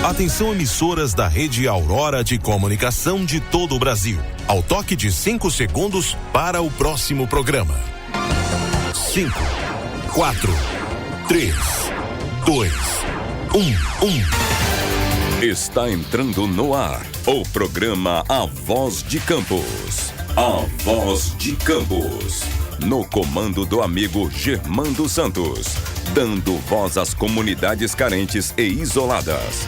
Atenção, emissoras da Rede Aurora de Comunicação de todo o Brasil. Ao toque de 5 segundos para o próximo programa. 5, 4, 3, 2, 1. Está entrando no ar o programa A Voz de Campos. A Voz de Campos. No comando do amigo Germando Santos. Dando voz às comunidades carentes e isoladas.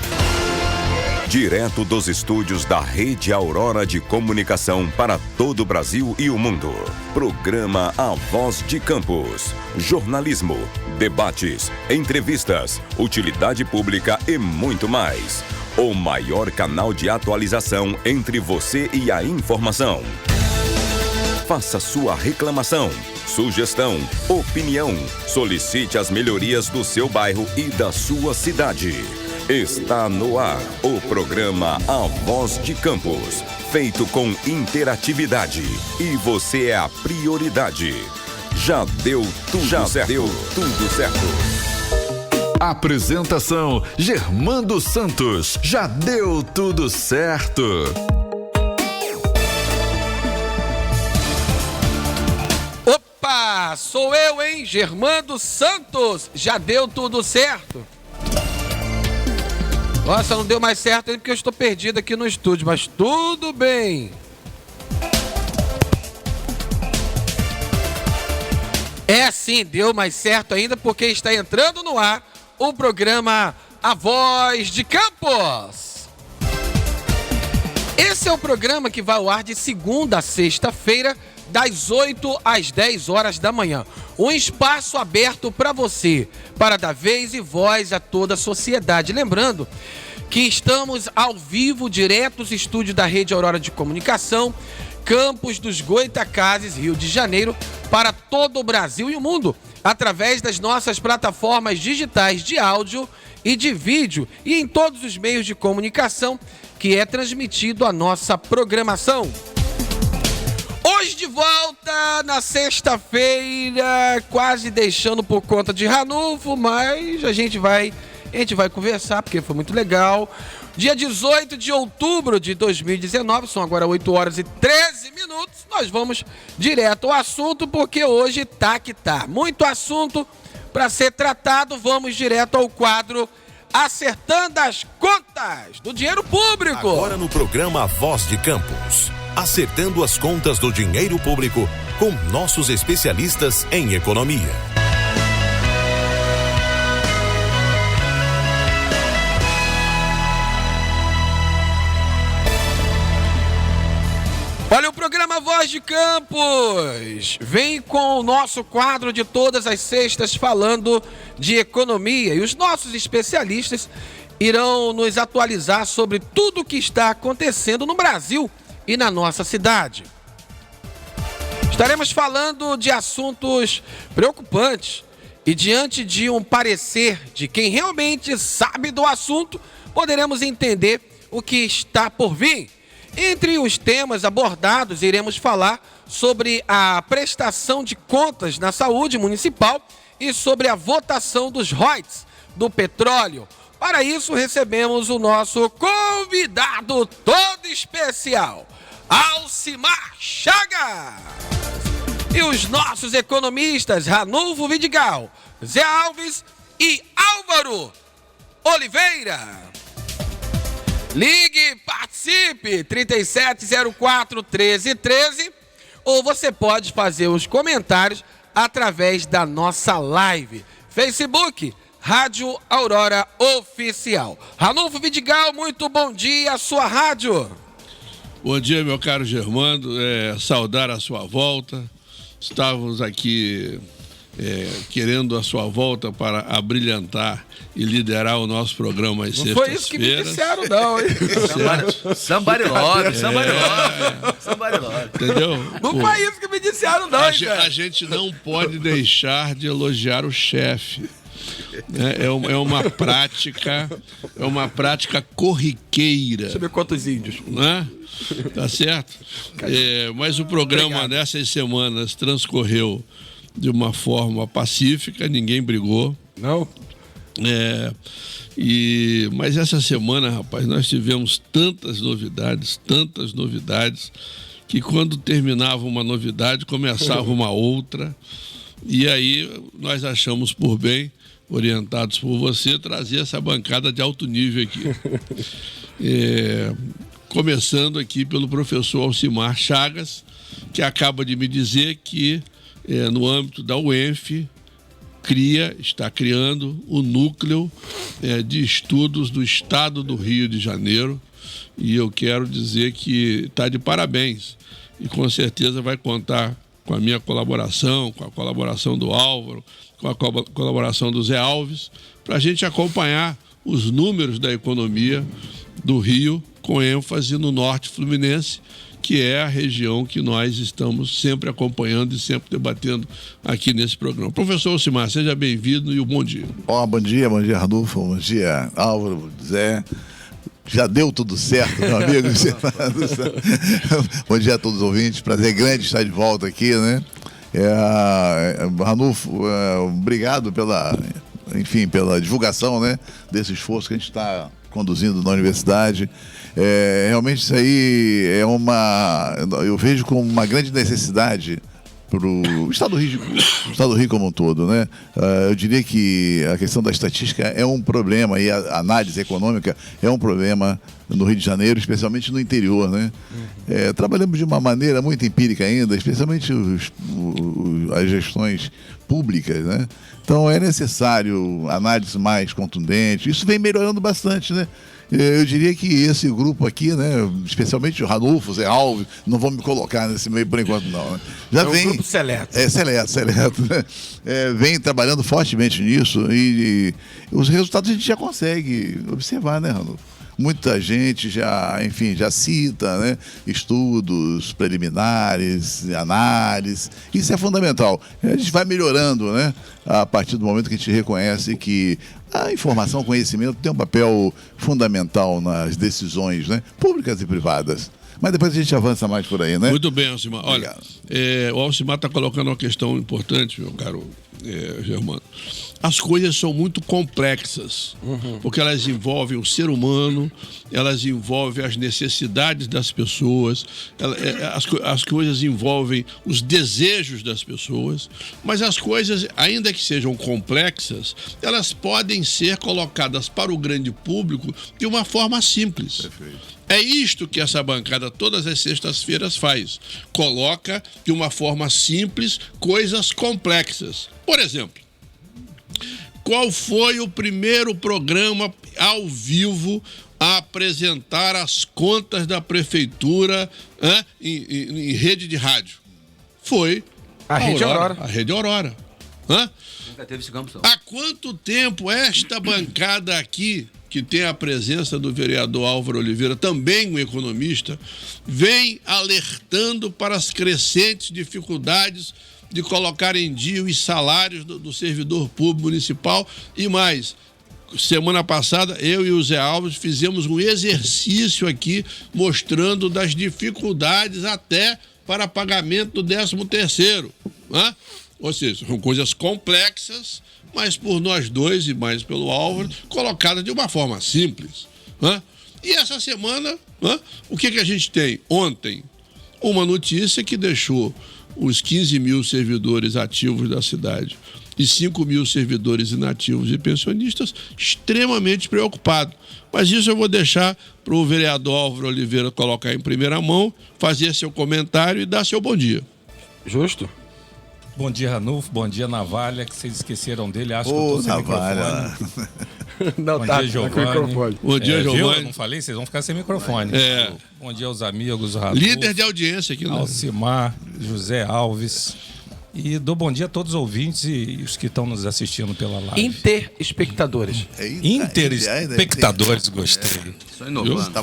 Direto dos estúdios da Rede Aurora de Comunicação para todo o Brasil e o mundo. Programa A Voz de Campos. Jornalismo, debates, entrevistas, utilidade pública e muito mais. O maior canal de atualização entre você e a informação. Faça sua reclamação, sugestão, opinião. Solicite as melhorias do seu bairro e da sua cidade. Está no ar o programa A Voz de Campos, feito com interatividade. E você é a prioridade. Já deu tudo certo. Apresentação: Germando Santos. Já deu tudo certo. Opa, sou eu, hein? Germando Santos. Já deu tudo certo. Nossa, não deu mais certo ainda porque eu estou perdido aqui no estúdio, mas tudo bem. É sim, deu mais certo ainda porque está entrando no ar o programa A Voz de Campos. Esse é o programa que vai ao ar de segunda a sexta-feira, das 8 às 10 horas da manhã. Um espaço aberto para você, para dar vez e voz a toda a sociedade. Lembrando que estamos ao vivo, direto dos estúdios da Rede Aurora de Comunicação, Campos dos Goytacazes, Rio de Janeiro, para todo o Brasil e o mundo, através das nossas plataformas digitais de áudio e de vídeo e em todos os meios de comunicação que é transmitido a nossa programação. Hoje de volta na sexta-feira, quase deixando por conta de Ranulfo, mas a gente vai conversar porque foi muito legal. Dia 18 de outubro de 2019, são agora 8 horas e 13 minutos. Nós vamos direto ao assunto porque hoje tá que tá. Muito assunto para ser tratado, vamos direto ao quadro Acertando as Contas do Dinheiro Público. Agora no programa A Voz de Campos. Acertando as contas do dinheiro público com nossos especialistas em economia. Olha, o programa Voz de Campos vem com o nosso quadro de todas as sextas falando de economia e os nossos especialistas irão nos atualizar sobre tudo o que está acontecendo no Brasil e na nossa cidade. Estaremos falando de assuntos preocupantes e diante de um parecer de quem realmente sabe do assunto, poderemos entender o que está por vir. Entre os temas abordados, iremos falar sobre a prestação de contas na saúde municipal e sobre a votação dos royalties do petróleo. Para isso, recebemos o nosso convidado todo especial, Alcimar Chagas. E os nossos economistas, Ranulfo Vidigal, Zé Alves e Álvaro Oliveira. Ligue, participe, 3704-1313, ou você pode fazer os comentários através da nossa live. Facebook, Rádio Aurora Oficial. Ranulfo Vidigal, muito bom dia, a sua rádio. Bom dia, meu caro Germando, saudar a sua volta. Estávamos aqui querendo a sua volta para abrilhantar e liderar o nosso programa às sextas-feiras. Não foi isso que me disseram, não, hein? Somebody love. Entendeu? Não foi isso que me disseram, não, a gente não pode deixar de elogiar o chefe. É uma prática corriqueira. Deixa eu ver quantos índios. Né? Tá certo? Mas o programa dessas semanas transcorreu de uma forma pacífica, ninguém brigou. Não? Mas essa semana, rapaz, nós tivemos tantas novidades, que quando terminava uma novidade, começava uma outra. E aí nós achamos por bem, orientados por você, trazer essa bancada de alto nível aqui. Começando aqui pelo professor Alcimar Chagas, que acaba de me dizer que no âmbito da UENF está criando o núcleo de estudos do Estado do Rio de Janeiro, e eu quero dizer que está de parabéns e com certeza vai contar com a minha colaboração, com a colaboração do Álvaro, com a colaboração do Zé Alves, para a gente acompanhar os números da economia do Rio, com ênfase no norte fluminense, que é a região que nós estamos sempre acompanhando e sempre debatendo aqui nesse programa. Professor Alcimar, seja bem-vindo e um bom dia. Bom dia, Ranulfo, bom dia, Álvaro, Zé. Já deu tudo certo, meu amigo. Bom dia a todos os ouvintes, prazer grande estar de volta aqui, né? Ranulfo, obrigado pela divulgação, né, desse esforço que a gente está conduzindo na universidade. Realmente isso aí eu vejo como uma grande necessidade para o Estado do Rio como um todo, né? Eu diria que a questão da estatística é um problema, e a análise econômica é um problema no Rio de Janeiro, especialmente no interior, né? Trabalhamos de uma maneira muito empírica ainda, especialmente as gestões públicas, né? Então é necessário análise mais contundente. Isso vem melhorando bastante, né? Eu diria que esse grupo aqui, né, especialmente o Ranulfo, Zé Alves, não vou me colocar nesse meio por enquanto não, né? Já vem um grupo seleto. Seleto, né? Vem trabalhando fortemente nisso e os resultados a gente já consegue observar, né, Ranulfo? Muita gente já cita, né, estudos preliminares, análise. Isso é fundamental. A gente vai melhorando, né, a partir do momento que a gente reconhece que a informação, o conhecimento tem um papel fundamental nas decisões, né, públicas e privadas. Mas depois a gente avança mais por aí, né? Muito bem, Alcimar. Olha, o Alcimar está colocando uma questão importante, meu caro Germano. As coisas são muito complexas, porque elas envolvem o ser humano, elas envolvem as necessidades das pessoas, as coisas envolvem os desejos das pessoas, mas as coisas, ainda que sejam complexas, elas podem ser colocadas para o grande público de uma forma simples. Perfeito. É isto que essa bancada todas as sextas-feiras faz. Coloca de uma forma simples coisas complexas. Por exemplo, qual foi o primeiro programa ao vivo a apresentar as contas da prefeitura em rede de rádio? Foi a Rede Aurora. A Rede Aurora. Nunca teve esse campo, há quanto tempo esta bancada aqui, que tem a presença do vereador Álvaro Oliveira, também um economista, vem alertando para as crescentes dificuldades de colocar em dia os salários do servidor público municipal e mais. Semana passada, eu e o Zé Alves fizemos um exercício aqui mostrando das dificuldades até para pagamento do 13º. Ou seja, são coisas complexas, mas por nós dois e mais pelo Álvaro, colocada de uma forma simples. E essa semana, o que a gente tem? Ontem, uma notícia que deixou os 15 mil servidores ativos da cidade e 5 mil servidores inativos e pensionistas extremamente preocupados. Mas isso eu vou deixar para o vereador Álvaro Oliveira colocar em primeira mão, fazer seu comentário e dar seu bom dia. Justo. Bom dia, Ranulfo. Bom dia, Navalha, que vocês esqueceram dele. Acho que eu tô sem microfone. Não, bom dia, Giovanni. Bom dia, Giovanni. Eu não falei? Vocês vão ficar sem microfone. Bom dia aos amigos, Ranulfo. Líder de audiência aqui, né? Alcimar, José Alves. E dou bom dia a todos os ouvintes e os que estão nos assistindo pela live. Interespectadores. Interespectadores, gostei.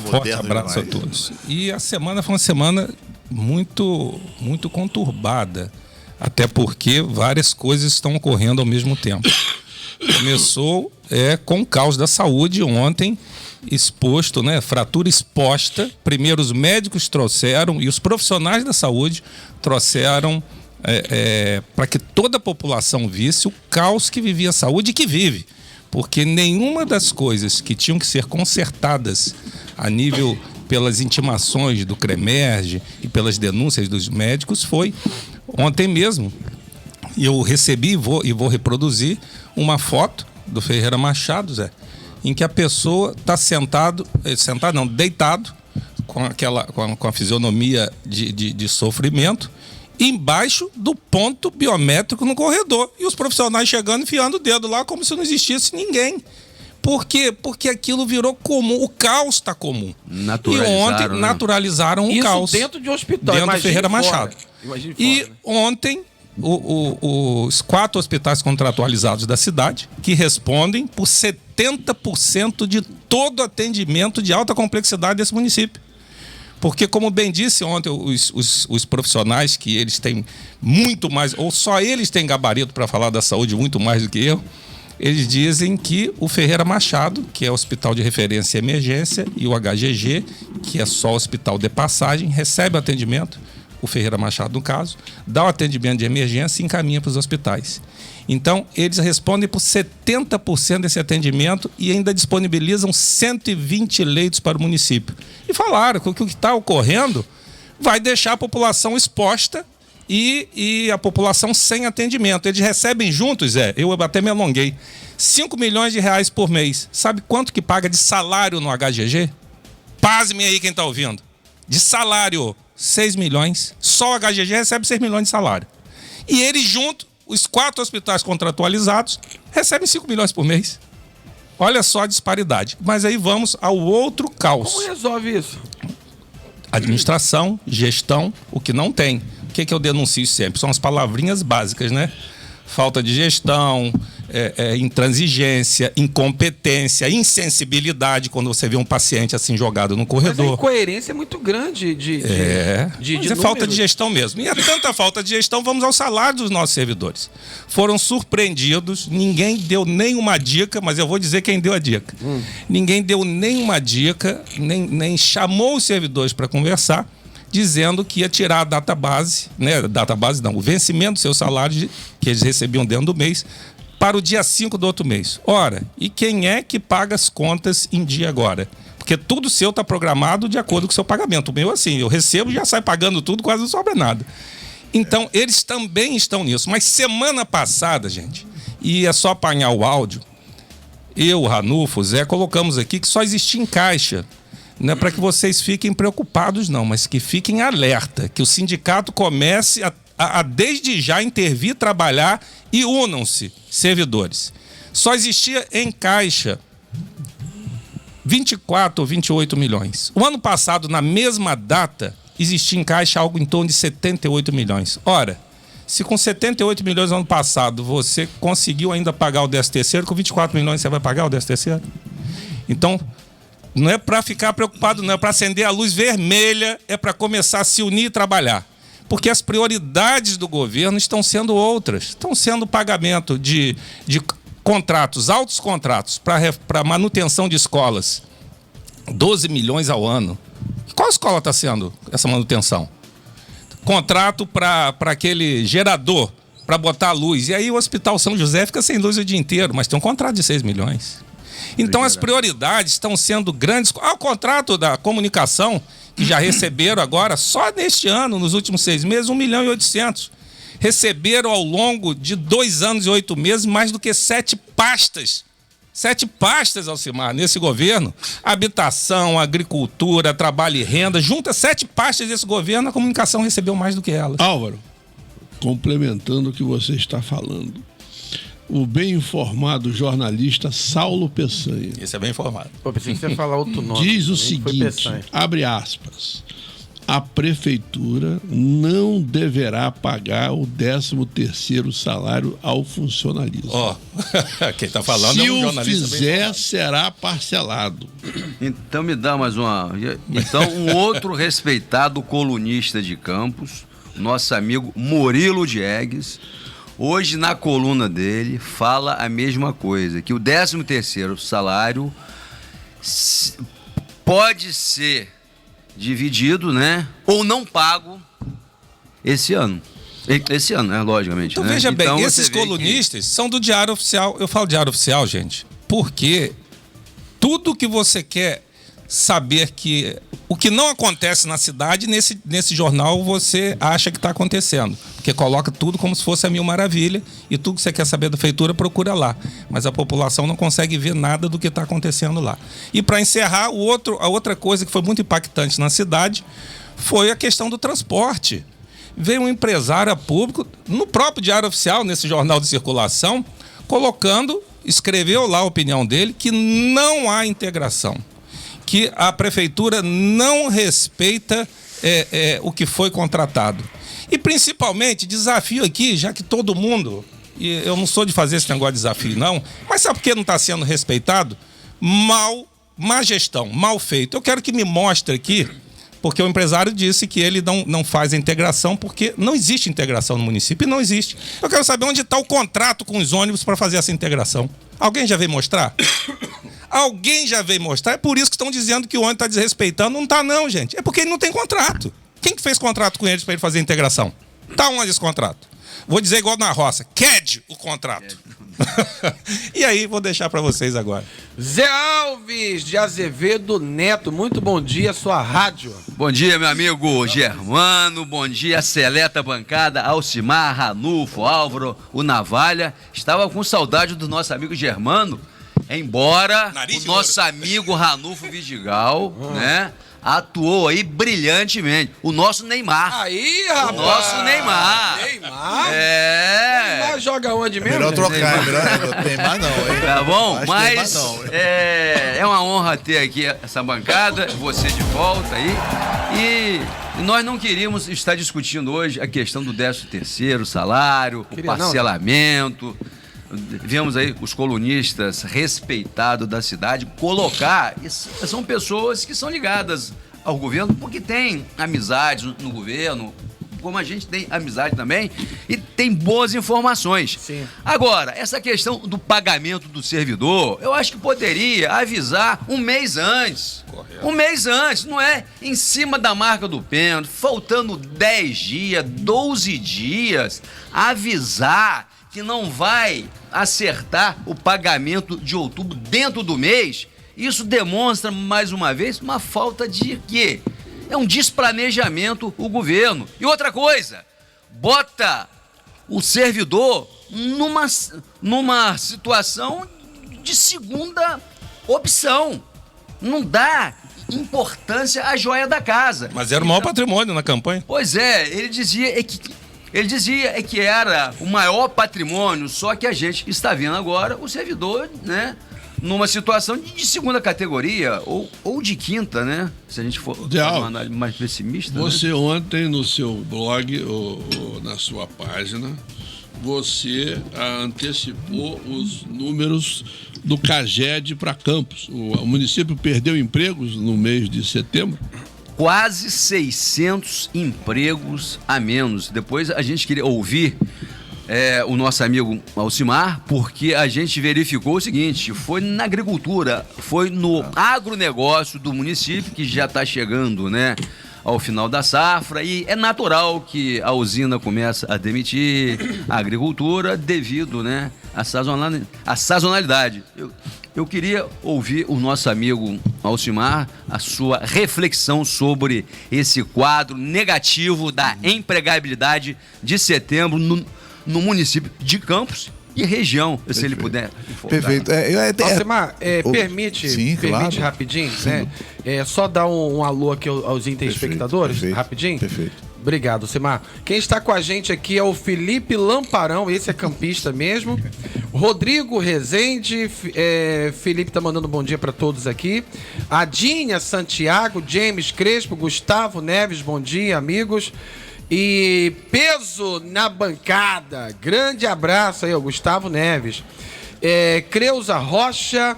Forte abraço a todos. E a semana foi uma semana muito, muito conturbada. Até porque várias coisas estão ocorrendo ao mesmo tempo. Começou com o caos da saúde ontem, exposto, né? Fratura exposta. Primeiro os médicos trouxeram e os profissionais da saúde trouxeram para que toda a população visse o caos que vivia a saúde e que vive. porque nenhuma das coisas que tinham que ser consertadas a nível pelas intimações do CREMERGE e pelas denúncias dos médicos foi. Ontem mesmo eu recebi e vou reproduzir uma foto do Ferreira Machado, Zé, em que a pessoa está deitado, com a fisionomia de sofrimento, embaixo do ponto biométrico no corredor. E os profissionais chegando, enfiando o dedo lá como se não existisse ninguém. Por quê? Porque aquilo virou comum. O caos está comum. E ontem naturalizaram o caos. Isso dentro de um hospital. Dentro do Ferreira Machado. E ontem, os 4 hospitais contratualizados da cidade, que respondem por 70% de todo atendimento de alta complexidade desse município. Porque, como bem disse ontem, os profissionais, que eles têm muito mais, ou só eles têm gabarito para falar da saúde muito mais do que eu, eles dizem que o Ferreira Machado, que é o hospital de referência e emergência, e o HGG, que é só hospital de passagem, recebe o atendimento, o Ferreira Machado no caso, dá o atendimento de emergência e encaminha para os hospitais. Então, eles respondem por 70% desse atendimento e ainda disponibilizam 120 leitos para o município. E falaram que o que está ocorrendo vai deixar a população exposta e a população sem atendimento. Eles recebem juntos, eu até me alonguei, 5 milhões de reais por mês. Sabe quanto que paga de salário no HGG? Pasmem aí quem está ouvindo. De salário, 6 milhões. Só o HGG recebe 6 milhões de salário. E eles juntos, os 4 hospitais contratualizados, recebem 5 milhões por mês. Olha só a disparidade. Mas aí vamos ao outro caos. Como resolve isso? Administração, gestão, o que não tem. O que eu denuncio sempre? São as palavrinhas básicas, né? Falta de gestão, intransigência, incompetência, insensibilidade, quando você vê um paciente assim jogado no corredor. Mas a incoerência é muito grande mas é falta de gestão mesmo. E é tanta falta de gestão, vamos ao salário dos nossos servidores. Foram surpreendidos, ninguém deu nenhuma dica, mas eu vou dizer quem deu a dica. Ninguém deu nenhuma dica, nem chamou os servidores para conversar, dizendo que ia tirar a database, o vencimento do seu salário que eles recebiam dentro do mês, para o dia 5 do outro mês. Ora, e quem é que paga as contas em dia agora? Porque tudo seu está programado de acordo com o seu pagamento. O meu, assim, eu recebo, já sai pagando tudo, quase não sobra nada. Então, eles também estão nisso. Mas semana passada, gente, e é só apanhar o áudio, eu, Ranulfo, Zé, colocamos aqui que só existia em caixa. Não é para que vocês fiquem preocupados, não, mas que fiquem alerta, que o sindicato comece a desde já intervir, trabalhar e unam-se, servidores. Só existia em caixa 24 ou 28 milhões. O ano passado, na mesma data, existia em caixa algo em torno de 78 milhões. Ora, se com 78 milhões no ano passado você conseguiu ainda pagar o 13º, com 24 milhões você vai pagar o 13º? Então, não é para ficar preocupado, não é para acender a luz vermelha, é para começar a se unir e trabalhar. Porque as prioridades do governo estão sendo outras. Estão sendo pagamento de contratos, altos contratos, para manutenção de escolas. 12 milhões ao ano. Qual escola está sendo essa manutenção? Contrato para aquele gerador, para botar a luz. E aí o Hospital São José fica sem luz o dia inteiro, mas tem um contrato de 6 milhões. Então as prioridades estão sendo grandes. O contrato da comunicação, que já receberam agora, só neste ano, nos últimos 6 meses, 1 milhão e 800. Receberam ao longo de 2 anos e 8 meses mais do que 7 pastas. 7 pastas, Alcimar, nesse governo. Habitação, agricultura, trabalho e renda. Junta 7 pastas desse governo, a comunicação recebeu mais do que elas. Álvaro, complementando o que você está falando. O bem informado jornalista Saulo Peçanha. Esse é bem informado. Pô, pensei que você ia falar outro nome. Diz o seguinte, abre aspas, a prefeitura não deverá pagar o 13º salário ao funcionalismo. Quem está falando Se é um jornalista. Se o fizer, será parcelado. Então me dá mais uma... Então, um outro respeitado colunista de Campos, nosso amigo Murilo Diegues, hoje, na coluna dele, fala a mesma coisa, que o 13º salário pode ser dividido, né, ou não pago esse ano. Logicamente. Então, né? veja bem, então, esses colunistas são do Diário Oficial. Eu falo Diário Oficial, gente, porque tudo que você quer saber que o que não acontece na cidade, nesse jornal você acha que está acontecendo. Porque coloca tudo como se fosse a mil maravilha e tudo que você quer saber da feitura, procura lá. Mas a população não consegue ver nada do que está acontecendo lá. E para encerrar, a outra coisa que foi muito impactante na cidade foi a questão do transporte. Veio um empresário público, no próprio Diário Oficial, nesse jornal de circulação, escreveu lá a opinião dele, que não há integração, que a prefeitura não respeita o que foi contratado. E principalmente, desafio aqui, já que todo mundo, e eu não sou de fazer esse negócio de desafio não, mas sabe por que não está sendo respeitado? Má gestão, mal feito. Eu quero que me mostre aqui, porque o empresário disse que ele não faz a integração, porque não existe integração no município, e não existe. Eu quero saber onde está o contrato com os ônibus para fazer essa integração. Alguém já veio mostrar? Alguém já veio mostrar? É por isso que estão dizendo que o ônibus está desrespeitando. Não está não, gente. É porque ele não tem contrato. Quem que fez contrato com eles para ele fazer a integração? Está onde esse contrato? Vou dizer igual na roça. Quede o contrato. E aí, vou deixar para vocês agora. Zé Alves de Azevedo Neto, muito bom dia, sua rádio. Bom dia, meu amigo Germano, bom dia, seleta bancada, Alcimar, Ranulfo, Álvaro, o Navalha. Estava com saudade do nosso amigo Germano, embora o nosso amigo Ranulfo Vidigal, né, atuou aí brilhantemente. O nosso Neymar. Aí, rapaz. O nosso Neymar. Neymar? Neymar joga onde mesmo? Melhor trocar, Neymar não, hein? Tá bom? Acho Mas não, é uma honra ter aqui essa bancada, você de volta aí. E nós não queríamos estar discutindo hoje a questão do 13º salário, o parcelamento. Vemos aí os colunistas respeitados da cidade colocar, são pessoas que são ligadas ao governo porque tem amizade no governo, como a gente tem amizade também, e tem boas informações. Sim. Agora, essa questão do pagamento do servidor, eu acho que poderia avisar um mês antes. Correto. Um mês antes, não é em cima da marca do pênalti, faltando 10 dias, 12 dias, avisar que não vai acertar o pagamento de outubro dentro do mês. Isso demonstra, mais uma vez, uma falta de quê? É um despranejamento o governo. E outra coisa, bota o servidor numa situação de segunda opção. Não dá importância à joia da casa. Mas era o maior patrimônio na campanha. Pois é, ele dizia que era o maior patrimônio, só que a gente está vendo agora o servidor, né, numa situação de segunda categoria ou de quinta, né? Se a gente for uma análise mais pessimista. Você, né, ontem no seu blog ou na sua página, você antecipou os números do CAGED para Campos. O município perdeu empregos no mês de setembro. Quase 600 empregos a menos. Depois a gente queria ouvir o nosso amigo Alcimar, porque a gente verificou o seguinte: foi na agricultura, foi no agronegócio do município, que já está chegando, né, ao final da safra, e é natural que a usina comece a demitir a agricultura devido, né, à sazonalidade. Eu queria ouvir o nosso amigo Alcimar, a sua reflexão sobre esse quadro negativo da empregabilidade de setembro no município de Campos e região, se ele puder. Perfeito. Alcimar, permite claro, rapidinho, né? Só dar um alô aqui aos telespectadores, rapidinho? Perfeito. Obrigado, Alcimar. Quem está com a gente aqui é o Felipe Lamparão, esse é campista mesmo. Rodrigo Rezende, Felipe tá mandando bom dia para todos aqui. Adinha Santiago, James Crespo, Gustavo Neves, bom dia, amigos. E peso na bancada, grande abraço aí, ó, Gustavo Neves. Creuza Rocha,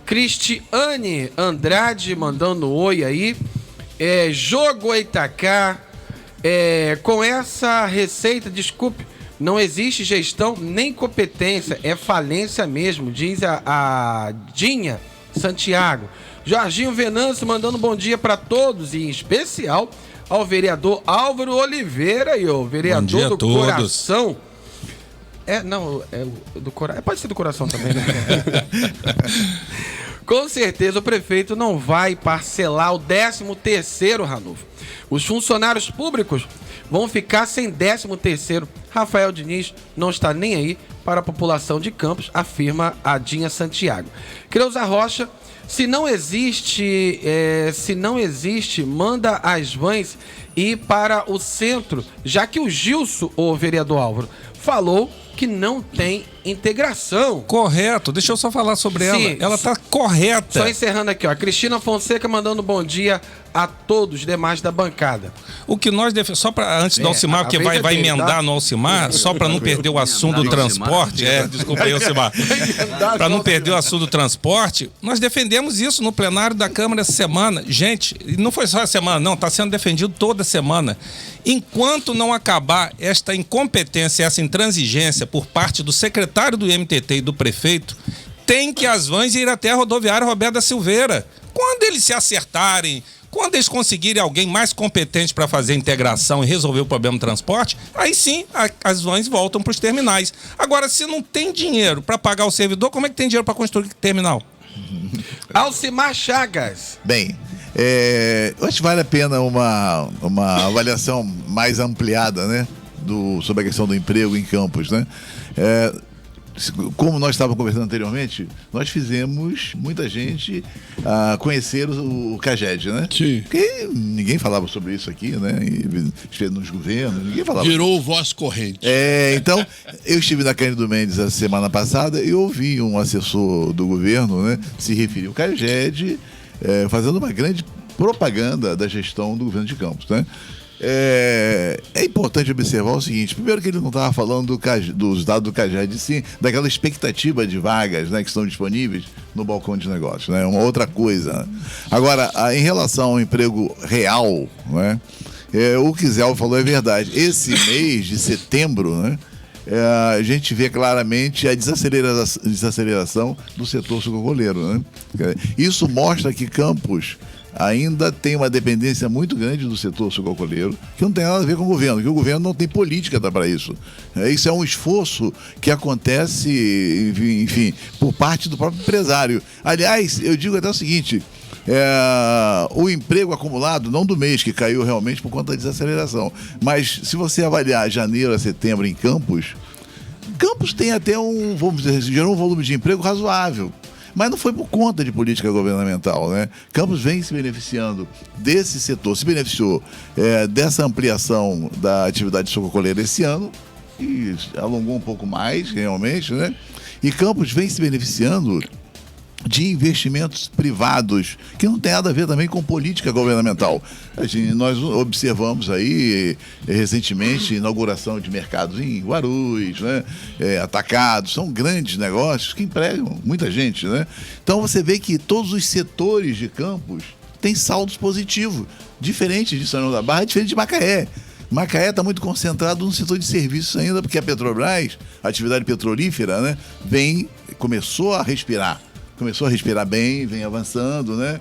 Cristiane Andrade mandando oi aí. Jogo Itacá. Com essa receita, desculpe, não existe gestão nem competência, é falência mesmo, diz a Dinha Santiago. Jorginho Venâncio mandando bom dia para todos, e em especial ao vereador Álvaro Oliveira, e o vereador do coração. Não, é do coração. Pode ser do coração também, né? Com certeza o prefeito não vai parcelar o 13º, Ranulfo. Os funcionários públicos vão ficar sem 13º. Rafael Diniz não está nem aí para a população de Campos, afirma a Dinha Santiago. Creuza Rocha, se não existe, manda as vans ir para o centro, já que o Gilson, o vereador Álvaro, falou que não tem integração. Correto, deixa eu só falar sobre ela tá correta. Só encerrando aqui, ó, Cristina Fonseca mandando bom dia a todos os demais da bancada. O que nós só para antes do Alcimar, porque vai emendar no Alcimar, só para não perder o assunto do transporte, desculpa aí, Alcimar. Para não perder o assunto do transporte, nós defendemos isso no plenário da Câmara essa semana. Gente, não foi só a semana, não, está sendo defendido toda semana. Enquanto não acabar esta incompetência, essa intransigência por parte do secretário do MTT e do prefeito, tem que as vans ir até a rodoviária Roberto da Silveira. Quando eles se acertarem, quando eles conseguirem alguém mais competente para fazer a integração e resolver o problema do transporte, aí sim as vans voltam para os terminais. Agora, se não tem dinheiro para pagar o servidor, como é que tem dinheiro para construir o terminal? Alcimar Chagas. Bem, eu acho que vale a pena uma avaliação mais ampliada, né, sobre a questão do emprego em Campos, né? Como nós estávamos conversando anteriormente, nós fizemos muita gente conhecer o CAGED, né? Sim. Porque ninguém falava sobre isso aqui, né? Nos governos, ninguém falava. Virou voz corrente. Então, eu estive na Cândido Mendes a semana passada e ouvi um assessor do governo, né, se referir ao CAGED, fazendo uma grande propaganda da gestão do governo de Campos, né? É importante observar o seguinte: primeiro, que ele não estava falando dos dados do CAGED, sim, daquela expectativa de vagas, né, que estão disponíveis no balcão de negócios, né? Uma outra coisa. Agora, em relação ao emprego real, né, o que Zé falou é verdade. Esse mês de setembro, né, a gente vê claramente a desaceleração do setor sucrocoleiro, né? Isso mostra que Campos ainda tem uma dependência muito grande do setor sucrocoleiro, que não tem nada a ver com o governo, que o governo não tem política para isso. Isso é um esforço que acontece, enfim, por parte do próprio empresário. Aliás, eu digo até o seguinte: o emprego acumulado, não do mês, que caiu realmente por conta da desaceleração, mas se você avaliar janeiro a setembro em Campos tem até gerou um volume de emprego razoável. Mas não foi por conta de política governamental, né? Campos vem se beneficiando desse setor, se beneficiou dessa ampliação da atividade sucrocoleira esse ano, e alongou um pouco mais, realmente, né? E Campos vem se beneficiando de investimentos privados, que não tem nada a ver também com política governamental. Nós observamos aí, recentemente, inauguração de mercados em Guarulhos, né? Atacados, são grandes negócios que empregam muita gente, né? Então você vê que todos os setores de Campos têm saldos positivos, diferente de São João da Barra, diferente de Macaé. Macaé está muito concentrado no setor de serviços ainda, porque a Petrobras, a atividade petrolífera, né, começou a respirar bem, vem avançando, né?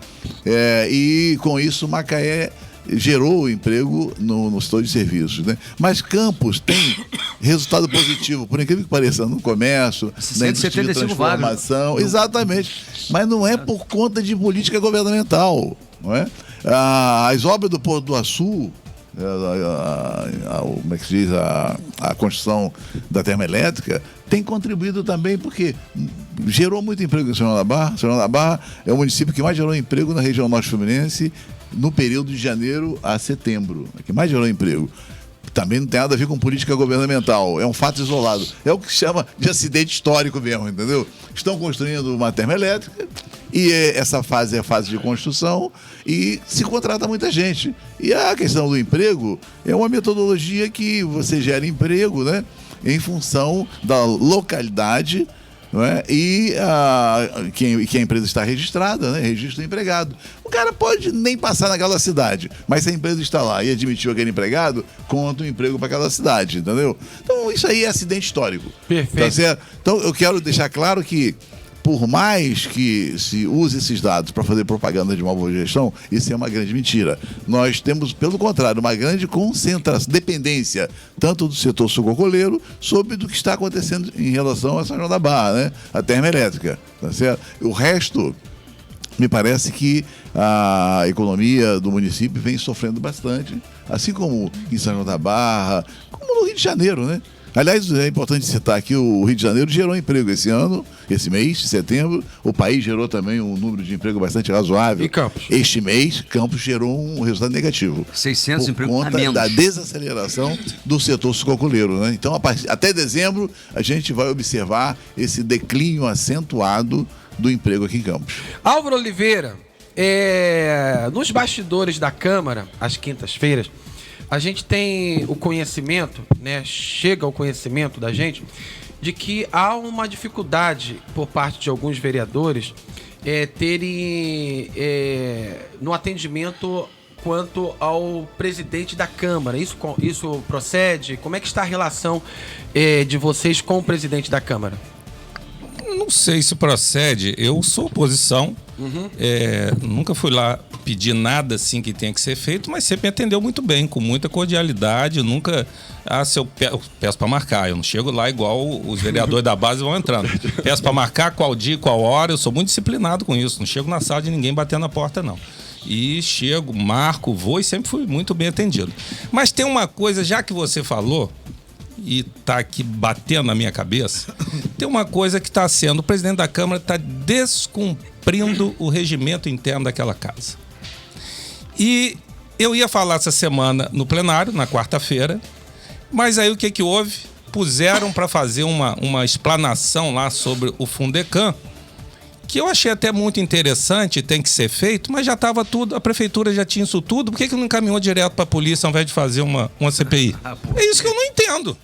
E com isso Macaé gerou emprego no setor de serviços, né? Mas Campos tem resultado positivo, por incrível que pareça, no comércio, na indústria de transformação, exatamente. Mas não é por conta de política governamental, não é? As obras do Porto do Açu, como é que se diz, a construção da termoelétrica, tem contribuído também, porque gerou muito emprego em São João da Barra. São João da Barra é o município que mais gerou emprego na região norte fluminense no período de janeiro a setembro, que mais gerou emprego. Também não tem nada a ver com política governamental, é um fato isolado, é o que se chama de acidente histórico mesmo, entendeu? Estão construindo uma termoelétrica e essa fase é a fase de construção e se contrata muita gente. E a questão do emprego é uma metodologia que você gera emprego, né, em função da localidade, não é? E que a empresa está registrada, né? Registra o empregado. O cara pode nem passar naquela cidade, mas se a empresa está lá e admitiu aquele empregado, conta o emprego para aquela cidade, entendeu? Então isso aí é acidente histórico. Perfeito. Tá certo? Então eu quero deixar claro que por mais que se use esses dados para fazer propaganda de uma boa gestão, isso é uma grande mentira. Nós temos, pelo contrário, uma grande concentração, dependência, tanto do setor sucrocoleiro, sobre do que está acontecendo em relação a São João da Barra, né? A termoelétrica, tá certo? O resto, me parece que a economia do município vem sofrendo bastante, assim como em São João da Barra, como no Rio de Janeiro, né? Aliás, é importante citar que o Rio de Janeiro gerou emprego esse ano, esse mês, de setembro. O país gerou também um número de emprego bastante razoável. E Campos? Este mês, Campos gerou um resultado negativo. 600 empregos por conta da desaceleração do setor sucrocoleiro, né? Então, até dezembro, a gente vai observar esse declínio acentuado do emprego aqui em Campos. Álvaro Oliveira, nos bastidores da Câmara, às quintas-feiras, a gente tem o conhecimento, né? Chega ao conhecimento da gente de que há uma dificuldade por parte de alguns vereadores terem no atendimento quanto ao presidente da Câmara. Isso procede? Como é que está a relação de vocês com o presidente da Câmara? Não sei se procede. Eu sou oposição. Nunca fui lá pedir nada assim que tenha que ser feito, mas sempre me atendeu muito bem, com muita cordialidade. Nunca, se eu peço para marcar, eu não chego lá igual os vereadores da base vão entrando. Peço para marcar qual dia, qual hora, eu sou muito disciplinado com isso. Não chego na sala de ninguém batendo na porta, não. E chego, marco, vou e sempre fui muito bem atendido. Mas tem uma coisa, já que você falou, e está aqui batendo na minha cabeça, tem uma coisa que está sendo, o presidente da Câmara está descumprindo o regimento interno daquela casa. E eu ia falar essa semana no plenário, na quarta-feira, mas aí o que houve? Puseram para fazer uma explanação lá sobre o Fundecam, que eu achei até muito interessante, tem que ser feito, mas já estava tudo, a prefeitura já tinha isso tudo, por que não encaminhou direto para a polícia ao invés de fazer uma CPI? É isso que eu não entendo.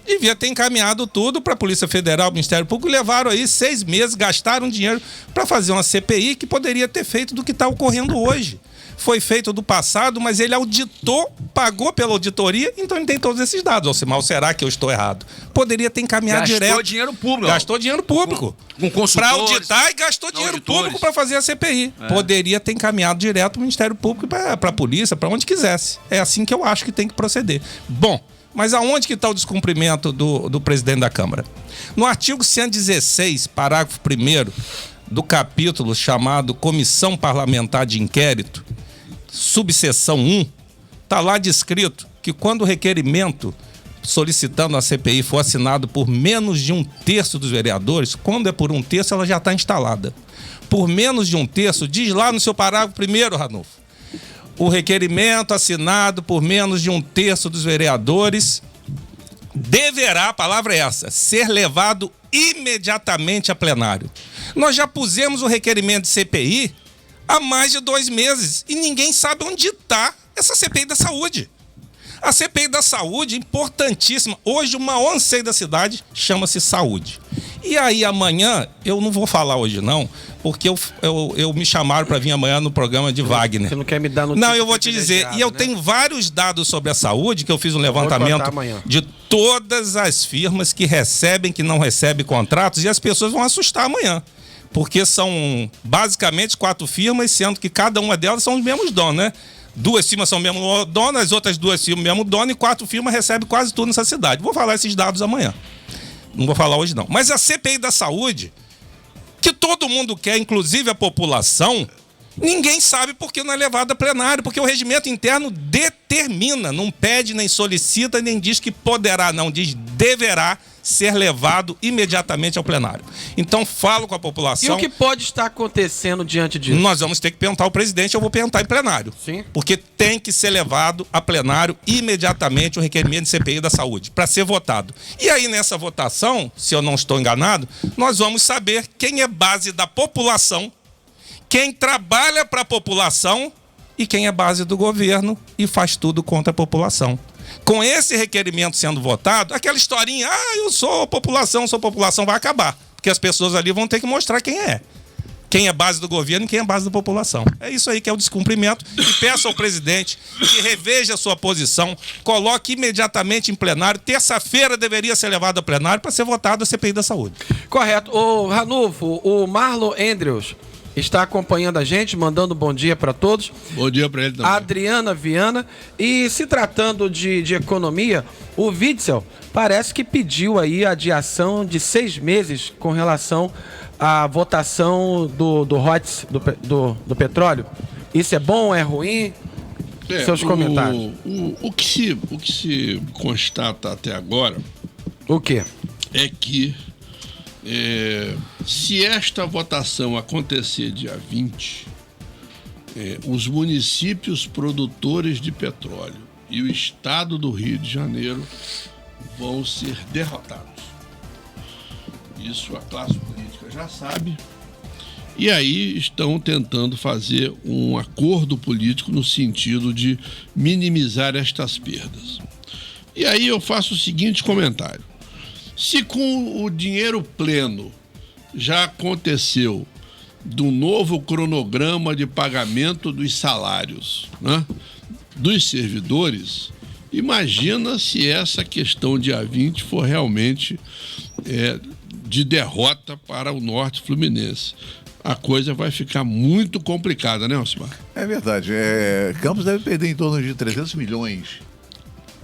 Devia ter encaminhado tudo para a Polícia Federal, Ministério Público, levaram aí 6 meses, gastaram dinheiro para fazer uma CPI que poderia ter feito do que está ocorrendo hoje. Foi feito do passado, mas ele auditou, pagou pela auditoria, então ele tem todos esses dados. Ou será que eu estou errado? Poderia ter encaminhado direto. Gastou dinheiro público. Gastou dinheiro público. Com consultores. Para auditar e gastou dinheiro público para fazer a CPI. Poderia ter encaminhado direto para o Ministério Público, para a polícia, para onde quisesse. É assim que eu acho que tem que proceder. Bom, mas aonde que está o descumprimento do presidente da Câmara? No artigo 116, parágrafo 1º, do capítulo chamado Comissão Parlamentar de Inquérito, subseção 1, está lá descrito que quando o requerimento solicitando a CPI for assinado por menos de 1/3 dos vereadores, quando é por 1/3, ela já está instalada. Por menos de 1/3, diz lá no seu parágrafo 1º, Ranulfo, o requerimento assinado por menos de 1/3 dos vereadores deverá, a palavra é essa, ser levado imediatamente a plenário. Nós já pusemos o requerimento de CPI há mais de 2 meses e ninguém sabe onde está essa CPI da saúde. A CPI da saúde, importantíssima. Hoje o maior anseio da cidade chama-se saúde. E aí amanhã, eu não vou falar hoje não, porque eu me chamaram para vir amanhã no programa de Wagner. Você não quer me dar notícia? Não, eu vou te dizer. E eu tenho vários dados sobre a saúde, que eu fiz um levantamento de todas as firmas que recebem, que não recebem contratos, e as pessoas vão assustar amanhã. Porque são basicamente 4 firmas, sendo que cada uma delas são os mesmos donos, né? 2 firmas são o mesmo dono, as outras 2 firmas o mesmo dono e 4 firmas recebem quase tudo nessa cidade. Vou falar esses dados amanhã. Não vou falar hoje não. Mas a CPI da saúde, que todo mundo quer, inclusive a população, ninguém sabe por que não é levada a plenário, porque o regimento interno determina, não pede, nem solicita, nem diz que poderá, não, diz deverá ser levado imediatamente ao plenário. Então falo com a população. E o que pode estar acontecendo diante disso? Nós vamos ter que perguntar ao presidente, eu vou perguntar em plenário. Sim. Porque tem que ser levado a plenário imediatamente o requerimento de CPI da saúde, para ser votado. E aí nessa votação, se eu não estou enganado, nós vamos saber quem é base da população, quem trabalha para a população e quem é base do governo e faz tudo contra a população. Com esse requerimento sendo votado, aquela historinha, eu sou população, vai acabar. Porque as pessoas ali vão ter que mostrar quem é. quem é base do governo e quem é base da população. É isso aí que é o descumprimento. E peço ao presidente que reveja a sua posição, coloque imediatamente em plenário. Terça-feira deveria ser levado a plenário para ser votado a CPI da saúde. Correto. O Ranulfo, o Marlon Andrews está acompanhando a gente, mandando bom dia para todos. Bom dia para ele também. Adriana Viana. E se tratando de economia, o Witzel parece que pediu aí a adiação de 6 meses com relação à votação do ROTS, do petróleo. Isso é bom, é ruim? Seus comentários. O que se constata até agora... O quê? É que se esta votação acontecer dia 20, os municípios produtores de petróleo e o estado do Rio de Janeiro vão ser derrotados. Isso a classe política já sabe. E aí estão tentando fazer um acordo político no sentido de minimizar estas perdas. E aí eu faço o seguinte comentário. Se com o dinheiro pleno já aconteceu do novo cronograma de pagamento dos salários, né, dos servidores, imagina se essa questão dia 20 for realmente de derrota para o Norte Fluminense. A coisa vai ficar muito complicada, né, Alcimar? É verdade. Campos deve perder em torno de 300 milhões.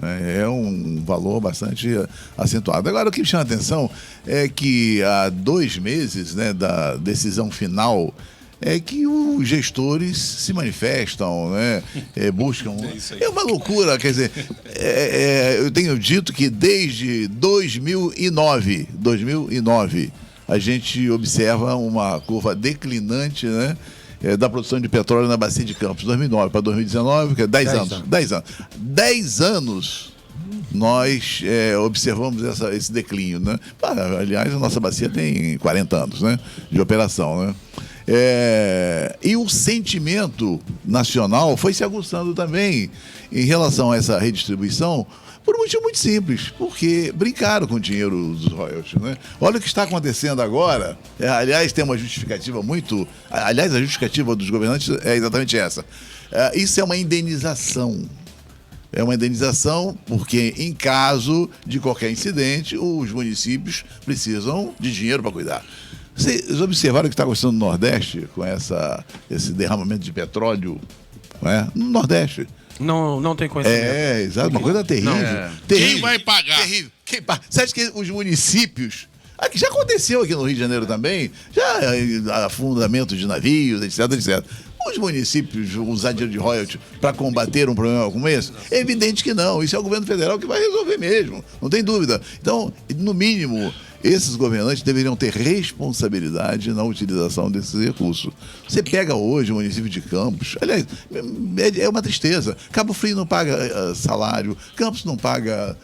É um valor bastante acentuado. Agora, o que me chama a atenção é que há 2 meses, né, da decisão final, é que os gestores se manifestam, né, buscam... É uma loucura, quer dizer, eu tenho dito que desde 2009, a gente observa uma curva declinante, né, da produção de petróleo na bacia de Campos, 2009 para 2019, que é 10 anos. 10 anos nós observamos esse declínio, né? Aliás, a nossa bacia tem 40 anos, né, de operação, né? E o sentimento nacional foi se aguçando também em relação a essa redistribuição, por um motivo muito simples, porque brincaram com o dinheiro dos royalties, né? Olha o que está acontecendo agora. Aliás, tem uma justificativa a justificativa dos governantes é exatamente essa. Isso é uma indenização. É uma indenização porque, em caso de qualquer incidente, os municípios precisam de dinheiro para cuidar. Vocês observaram o que está acontecendo no Nordeste com esse derramamento de petróleo, né, no Nordeste? Não tem conhecimento. Exato, uma coisa terrível. Quem vai pagar? Terrível. Você acha que os municípios... já aconteceu aqui no Rio de Janeiro também, afundamento de navios, etc. Os municípios usar dinheiro de royalties para combater um problema como esse? É evidente que não. Isso é o governo federal que vai resolver mesmo, não tem dúvida. Então, no mínimo, esses governantes deveriam ter responsabilidade na utilização desses recursos. Você pega hoje o município de Campos, aliás, é uma tristeza. Cabo Frio não paga salário, Campos não paga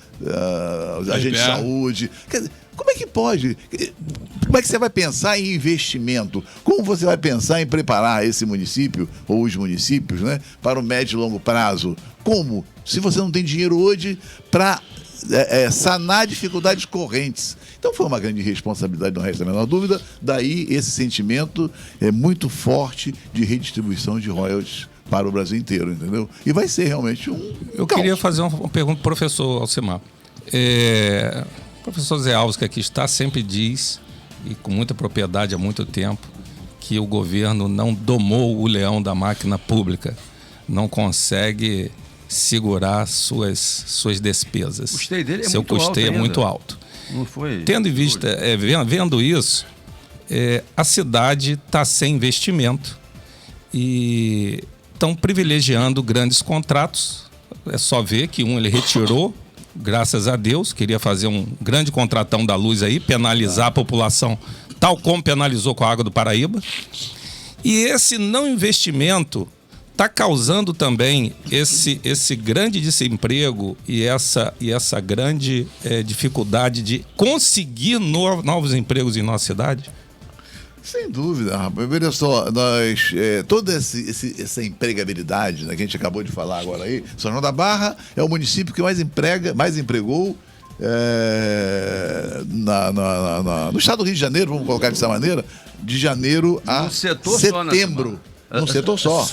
agente de saúde. Quer dizer, como é que pode? Como é que você vai pensar em investimento? Como você vai pensar em preparar esse município, ou os municípios, né, para o médio e longo prazo? Como? Se você não tem dinheiro hoje para sanar dificuldades correntes. Então foi uma grande responsabilidade, não resta a menor dúvida. Daí esse sentimento muito forte de redistribuição de royalties para o Brasil inteiro, entendeu? E vai ser realmente Eu queria fazer uma pergunta para o professor Alcimar. O professor Zé Alves, que aqui está, sempre diz, e com muita propriedade há muito tempo, que o governo não domou o leão da máquina pública, não consegue segurar suas despesas. O custeio dele Seu muito custeio alto é muito alto. Não foi... Tendo em vista, vendo isso, a cidade está sem investimento e estão privilegiando grandes contratos. É só ver que ele retirou, graças a Deus, queria fazer um grande contratão da luz aí, penalizar a população, tal como penalizou com a água do Paraíba. E esse não investimento está causando também esse grande desemprego e essa grande dificuldade de conseguir novos empregos em nossa cidade? Sem dúvida, rapaz. Veja só, toda essa empregabilidade, né, que a gente acabou de falar agora aí, São João da Barra é o município que mais empregou no estado do Rio de Janeiro, vamos colocar dessa maneira, de janeiro a setembro. Num setor só.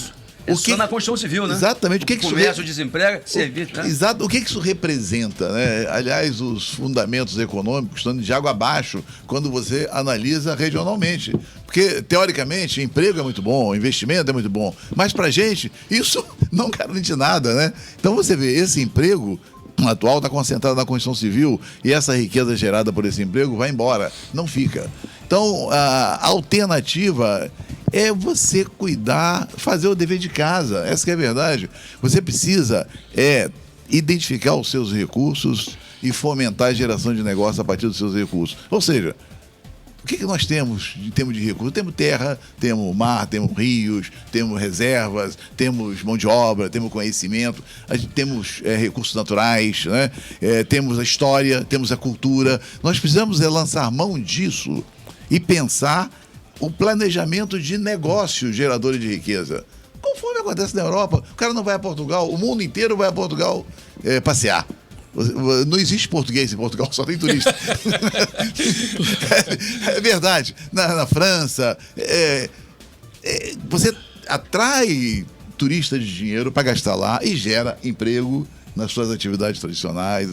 Só na construção civil, né? Exatamente. O comércio, desemprego, serviço. Né? Exato. O que isso representa, né? Aliás, os fundamentos econômicos estão de água abaixo quando você analisa regionalmente. Porque, teoricamente, emprego é muito bom, investimento é muito bom. Mas, pra gente, isso não garante nada, né? Então, você vê, esse emprego atual está concentrado na construção civil e essa riqueza gerada por esse emprego vai embora, não fica. Então, a alternativa é você cuidar, fazer o dever de casa. Essa que é a verdade. Você precisa identificar os seus recursos e fomentar a geração de negócio a partir dos seus recursos. Ou seja, o que nós temos em termos de recursos? Temos terra, temos mar, temos rios, temos reservas, temos mão de obra, temos conhecimento, temos recursos naturais, né? Temos a história, temos a cultura. Nós precisamos lançar mão disso e pensar o planejamento de negócios geradores de riqueza. Conforme acontece na Europa, o cara não vai a Portugal, o mundo inteiro vai a Portugal passear. Não existe português em Portugal, só tem turista. É verdade. Na França, você atrai turistas de dinheiro para gastar lá e gera emprego nas suas atividades tradicionais.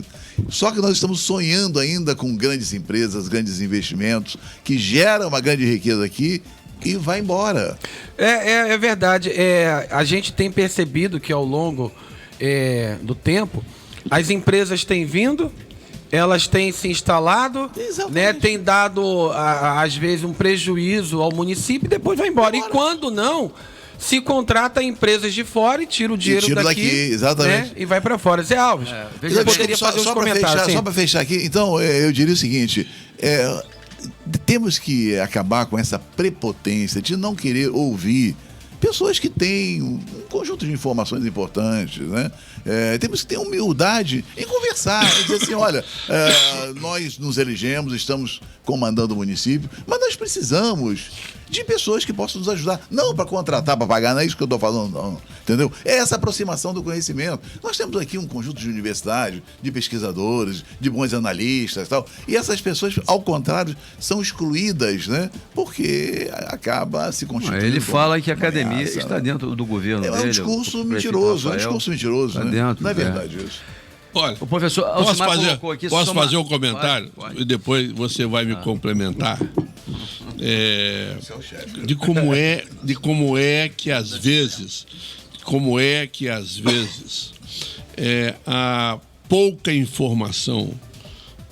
Só que nós estamos sonhando ainda com grandes empresas, grandes investimentos, que geram uma grande riqueza aqui e vai embora. É verdade. A gente tem percebido que ao longo do tempo, as empresas têm vindo, elas têm se instalado, né, têm dado, às vezes, um prejuízo ao município e depois vai embora. E quando não, se contrata empresas de fora e tira o dinheiro daqui, exatamente. Né, e vai para fora. Zé Alves, você poderia fazer os comentários. Só para fechar aqui, então, eu diria o seguinte, temos que acabar com essa prepotência de não querer ouvir pessoas que têm um conjunto de informações importantes, né? Temos que ter humildade em conversar, em dizer assim, olha, nós nos elegemos, estamos comandando o município, mas nós precisamos de pessoas que possam nos ajudar, não para contratar, para pagar, não é isso que eu estou falando, não, entendeu? É essa aproximação do conhecimento. Nós temos aqui um conjunto de universidades, de pesquisadores, de bons analistas e tal, e essas pessoas, ao contrário, são excluídas, né? Porque acaba se constituindo. Ele fala que a academia está dentro do governo dele. É um discurso mentiroso, né? Não é verdade isso. Olha, o professor posso fazer um comentário? Pode. E depois você vai me complementar. De como é que às vezes a pouca informação,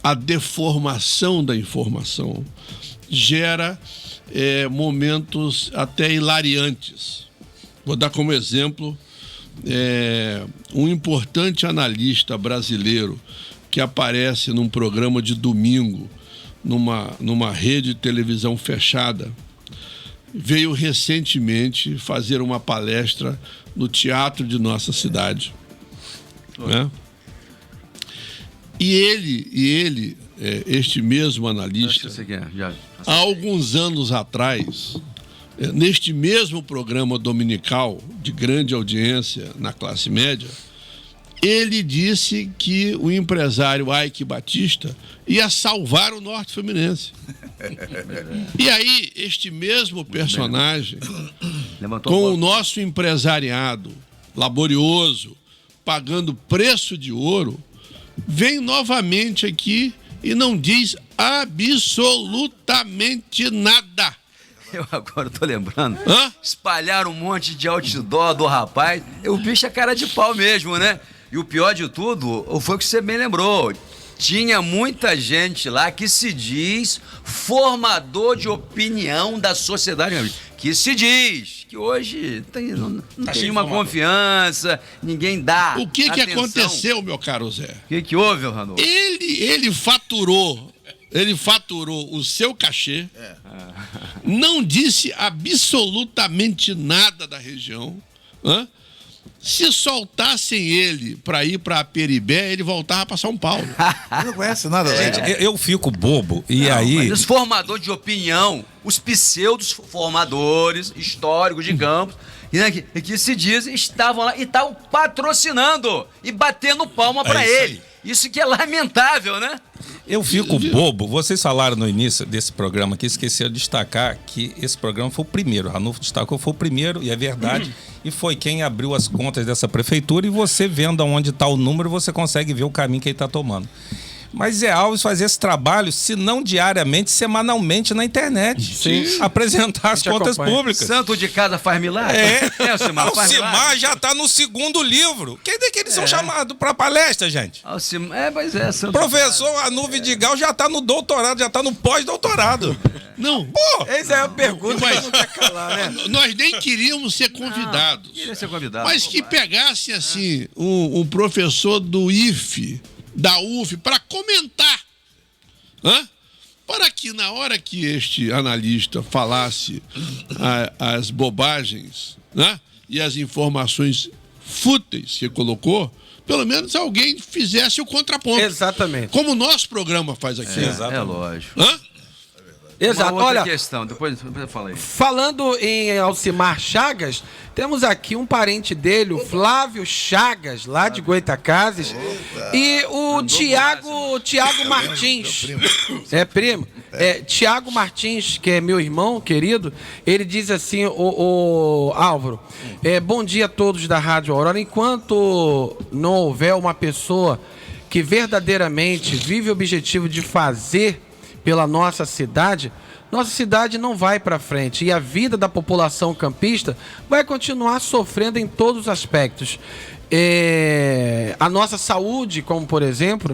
a deformação da informação gera momentos até hilariantes. Vou dar como exemplo um importante analista brasileiro que aparece num programa de domingo numa rede de televisão fechada, veio recentemente fazer uma palestra no teatro de nossa cidade, né? E ele, este mesmo analista, há alguns anos atrás, neste mesmo programa dominical de grande audiência na classe média, ele disse que o empresário Ike Batista ia salvar o Norte Fluminense. E aí, este mesmo personagem, com o nosso empresariado laborioso, pagando preço de ouro, vem novamente aqui e não diz absolutamente nada. Eu agora tô lembrando. Espalharam um monte de outdoor do rapaz. O bicho é cara de pau mesmo, né? E o pior de tudo foi o que você bem lembrou. Tinha muita gente lá que se diz formador de opinião da sociedade. Que se diz que hoje não tem uma confiança, ninguém dá. O que aconteceu, meu caro Zé? O que houve, Ranolfo? Ele faturou o seu cachê, não disse absolutamente nada da região. Se soltassem ele para ir para Peribé, ele voltava para São Paulo. Ele não conhece nada. Gente, eu fico bobo. E aí... Os formadores de opinião, os pseudos formadores históricos de Campos, que se dizem, estavam lá e estavam patrocinando e batendo palma para ele. Isso que é lamentável, né? Eu fico bobo. Vocês falaram no início desse programa aqui, esqueceram de destacar que esse programa foi o primeiro. Ranulfo destacou, foi o primeiro, e é verdade. E foi quem abriu as contas dessa prefeitura, e você vendo aonde está o número, você consegue ver o caminho que ele está tomando. Mas Zé Alves fazia esse trabalho, se não diariamente, semanalmente na internet. Sim. Apresentar as contas públicas. Santo de casa faz milagre? O Alcimar já está no 2º livro. Quem é que eles são chamados para palestra, gente? Pois é. Santo Professor Anuve de Gal já está no doutorado, já está no pós-doutorado. Não. Pô, essa é a pergunta, mas não quer calar, né? Nós nem queríamos ser convidados. Queria ser convidado. Mas que pegasse, assim, um professor do IFE, da UF, para comentar, para que na hora que este analista falasse as bobagens, e as informações fúteis que colocou, pelo menos alguém fizesse o contraponto. Exatamente. Como o nosso programa faz aqui. É lógico. Exato. Uma outra Olha, questão, depois eu falei. Falando em Alcimar Chagas, temos aqui um parente dele, o Flávio Chagas, lá de Goitacazes, e o Tiago Martins. É primo? Tiago Martins, que é meu irmão querido, ele diz assim, o Álvaro, bom dia a todos da Rádio Aurora. Enquanto não houver uma pessoa que verdadeiramente vive o objetivo de fazer pela nossa cidade não vai para frente, e a vida da população campista vai continuar sofrendo em todos os aspectos. A nossa saúde, como por exemplo,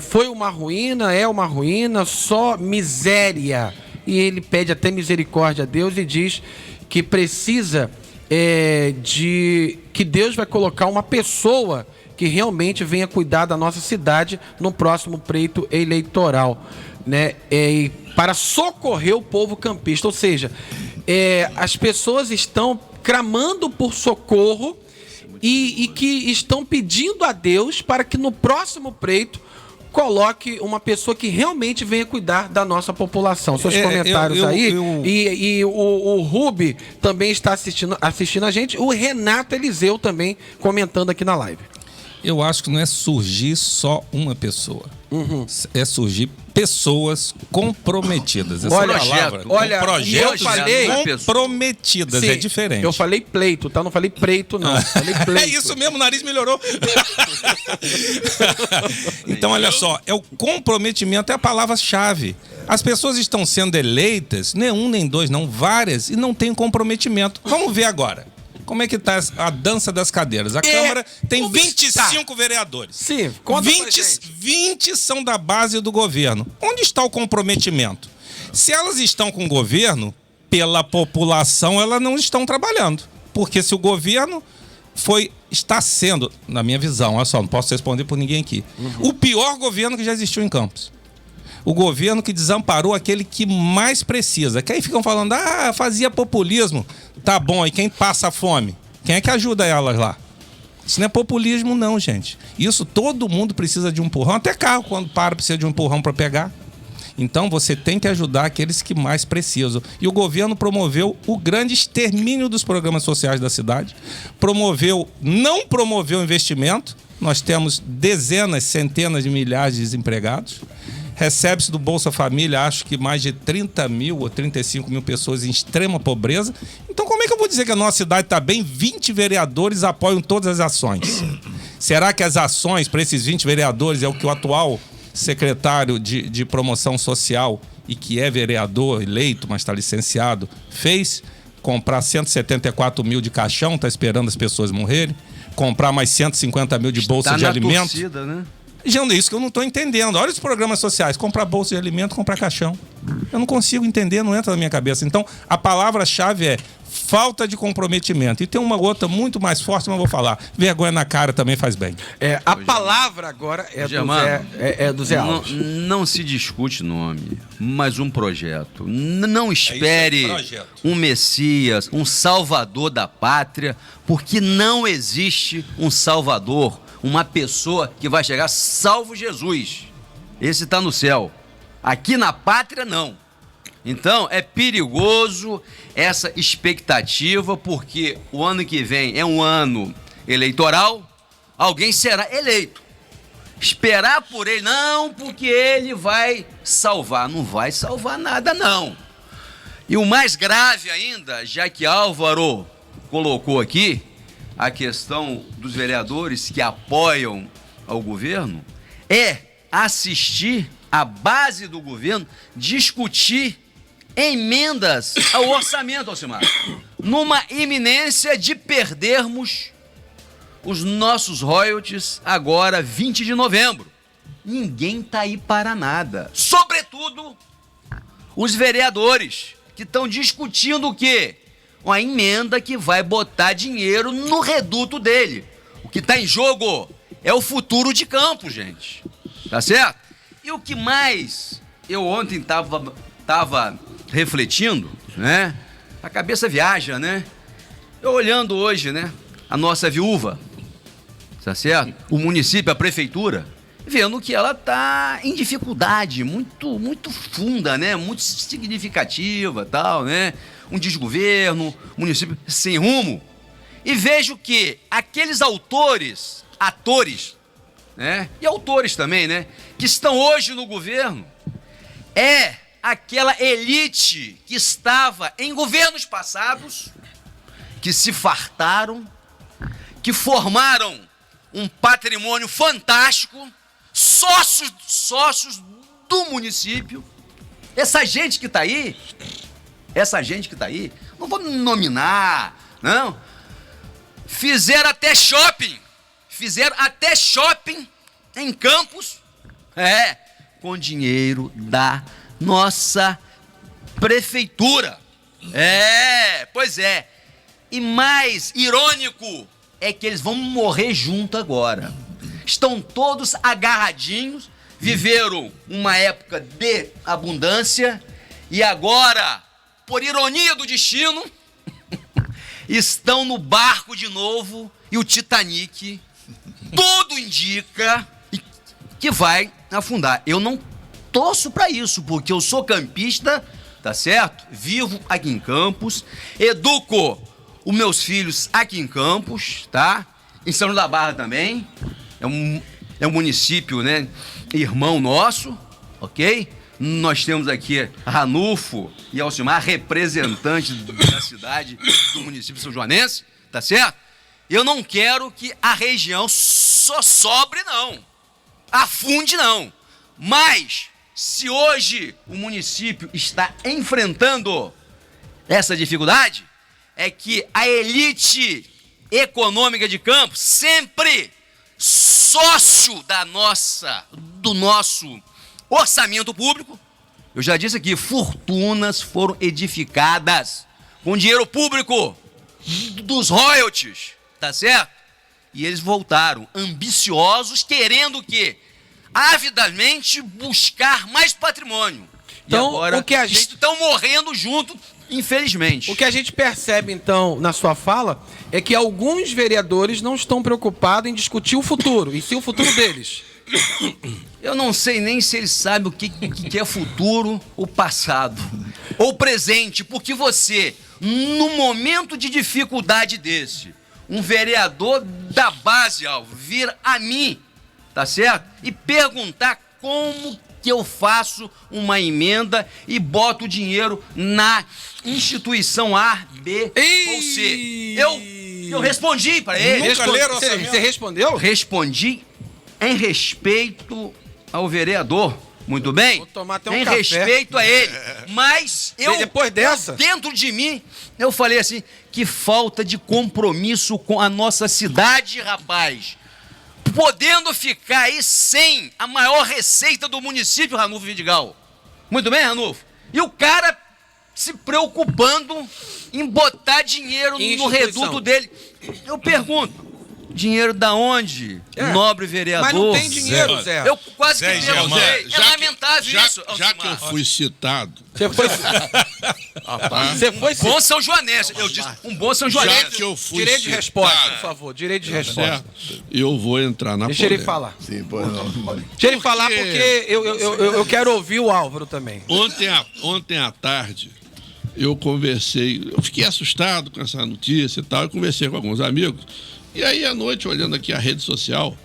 foi uma ruína, é uma ruína, só miséria. E ele pede até misericórdia a Deus e diz que precisa que Deus vai colocar uma pessoa que realmente venha cuidar da nossa cidade no próximo pleito eleitoral, para socorrer o povo campista. Ou seja, as pessoas estão clamando por socorro e que estão pedindo a Deus para que no próximo pleito coloque uma pessoa que realmente venha cuidar da nossa população. Seus comentários aí. E o Rubi também está assistindo a gente. O Renato Eliseu também comentando aqui na live. Eu acho que não é surgir só uma pessoa. É surgir pessoas comprometidas. Essa palavra, projetos comprometidas, é diferente. Eu falei pleito, tá? Não falei preito, não. Falei pleito. É isso mesmo, o nariz melhorou. Então, olha só, o comprometimento é a palavra-chave. As pessoas estão sendo eleitas, nem um, nem dois, não, várias, e não tem comprometimento. Vamos ver agora. Como é que está a dança das cadeiras? A Câmara tem 25 vereadores. Sim, conta 20 são da base do governo. Onde está o comprometimento? Se elas estão com o governo, pela população, elas não estão trabalhando. Porque se o governo está sendo, na minha visão, olha só, não posso responder por ninguém aqui, o pior governo que já existiu em Campos. O governo que desamparou aquele que mais precisa. Que aí ficam falando, fazia populismo. Tá bom, e quem passa fome? Quem é que ajuda elas lá? Isso não é populismo não, gente. Isso todo mundo precisa de um empurrão. Até carro, quando para, precisa de um empurrão para pegar. Então você tem que ajudar aqueles que mais precisam. E o governo promoveu o grande extermínio dos programas sociais da cidade. Não promoveu investimento. Nós temos dezenas, centenas de milhares de desempregados. Recebe-se do Bolsa Família, acho que mais de 30 mil ou 35 mil pessoas em extrema pobreza. Então como é que eu vou dizer que a nossa cidade está bem? 20 vereadores apoiam todas as ações. Será que as ações para esses 20 vereadores é o que o atual secretário de promoção social, e que é vereador eleito, mas está licenciado, fez? Comprar 174 mil de caixão, está esperando as pessoas morrerem. Comprar mais 150 mil de bolsa de alimentos. Torcida, né? Gente, é isso que eu não estou entendendo. Olha os programas sociais. Comprar bolsa de alimento, comprar caixão. Eu não consigo entender, não entra na minha cabeça. Então, a palavra-chave é falta de comprometimento. E tem uma outra muito mais forte, mas vou falar. Vergonha na cara também faz bem. A palavra agora é do Zé Alves. Não se discute nome, mas um projeto. Não espere um Messias, um salvador da pátria, porque não existe um salvador, uma pessoa que vai chegar salvo Jesus. Esse está no céu. Aqui na pátria, não. Então, é perigoso essa expectativa, porque o ano que vem é um ano eleitoral, alguém será eleito. Esperar por ele, não, porque ele vai salvar. Não vai salvar nada, não. E o mais grave ainda, já que Álvaro colocou aqui a questão dos vereadores que apoiam ao governo, é assistir a base do governo discutir emendas ao orçamento, Alcimar, numa iminência de perdermos os nossos royalties agora, 20 de novembro. Ninguém tá aí para nada. Sobretudo os vereadores que estão discutindo o quê? Uma emenda que vai botar dinheiro no reduto dele. O que está em jogo é o futuro de Campos, gente. Tá certo? E o que mais eu ontem tava refletindo, né? A cabeça viaja, né? Eu olhando hoje, né? A nossa viúva, tá certo? O município, a prefeitura, vendo que ela tá em dificuldade muito funda, né? Muito significativa, tal, né? Um desgoverno, município sem rumo. E vejo que aqueles atores, né? E autores também, né? Que estão hoje no governo, é aquela elite que estava em governos passados, que se fartaram, que formaram um patrimônio fantástico, sócios do município. Essa gente que está aí, não vou nominar, não, fizeram até shopping em Campos, com dinheiro da nossa prefeitura. Pois é. E mais irônico é que eles vão morrer junto agora. Estão todos agarradinhos, viveram uma época de abundância e agora, por ironia do destino, estão no barco de novo e o Titanic, tudo indica que vai afundar. Eu não torço para isso, porque eu sou campista, tá certo? Vivo aqui em Campos, educo os meus filhos aqui em Campos, tá? Em São João da Barra também, é um município, né, irmão nosso, ok? Nós temos aqui Ranulfo e Alcimar, representantes da cidade, do município são joanense, tá certo? Eu não quero que a região só sobre, não. Afunde, não. Mas, se hoje o município está enfrentando essa dificuldade, é que a elite econômica de Campos, sempre sócio do nosso orçamento público, eu já disse aqui, fortunas foram edificadas com dinheiro público dos royalties, tá certo? E eles voltaram ambiciosos, querendo o quê? Avidamente buscar mais patrimônio. Então, e agora o que a gente estão morrendo junto, infelizmente. O que a gente percebe, então, na sua fala, é que alguns vereadores não estão preocupados em discutir o futuro, e sim o futuro deles. Eu não sei nem se eles sabem o que é futuro ou passado, ou presente, porque você, no momento de dificuldade desse, um vereador da base, vir a mim, tá certo? E perguntar como que eu faço uma emenda e boto o dinheiro na instituição A, B ou C. Eu respondi para ele. Você respondeu? Respondi em respeito ao vereador. Muito bem? Vou tomar até um em café. Respeito a ele. Mas depois dessa, dentro de mim, eu falei assim, que falta de compromisso com a nossa cidade, rapaz. Podendo ficar aí sem a maior receita do município, Ranulfo Vidigal. Muito bem, Ranulfo? E o cara se preocupando em botar dinheiro no reduto dele. Eu pergunto, dinheiro da onde, nobre vereador? Mas não tem dinheiro, Zé. Eu quase que perguntei. É lamentável isso. Já que eu fui citado... Você foi um bom São Joanense. Eu disse, um bom São Joanense. Já que eu fui direito de resposta, por favor. Direito de resposta. Eu vou entrar na Deixa ele falar. Sim, pois não. Deixa ele falar, porque eu quero ouvir o Álvaro também. Ontem à tarde, eu conversei... Eu fiquei assustado com essa notícia e tal. Eu conversei com alguns amigos. E aí, à noite, olhando aqui a rede social,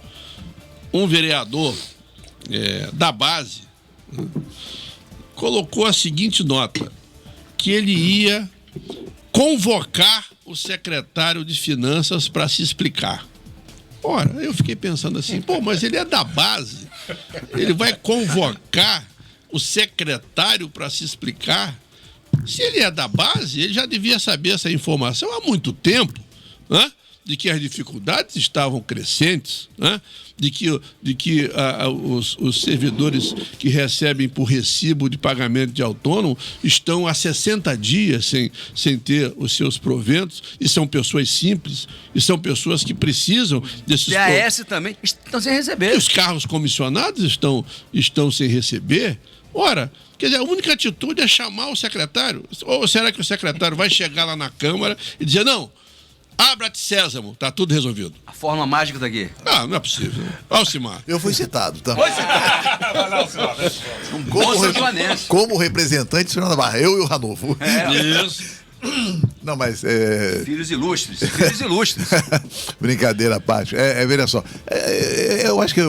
um vereador da base colocou a seguinte nota, que ele ia convocar o secretário de Finanças para se explicar. Ora, eu fiquei pensando assim, mas ele é da base, ele vai convocar o secretário para se explicar? Se ele é da base, ele já devia saber essa informação há muito tempo, né? De que as dificuldades estavam crescentes, né? de que os servidores que recebem por recibo de pagamento de autônomo estão há 60 dias sem ter os seus proventos, e são pessoas simples, e são pessoas que precisam desses... PAS também estão sem receber. E os carros comissionados estão sem receber. Ora, quer dizer, a única atitude é chamar o secretário. Ou será que o secretário vai chegar lá na Câmara e dizer, não, abra-te Sésamo, tá tudo resolvido? A forma mágica tá aqui. Não é possível. Alcimar. Eu fui citado, tá? Foi citado. Como representante de Fernando Barra, eu e o Ranolfo. Isso. Não, mas... Filhos ilustres. Brincadeira à parte. Veja só, eu acho que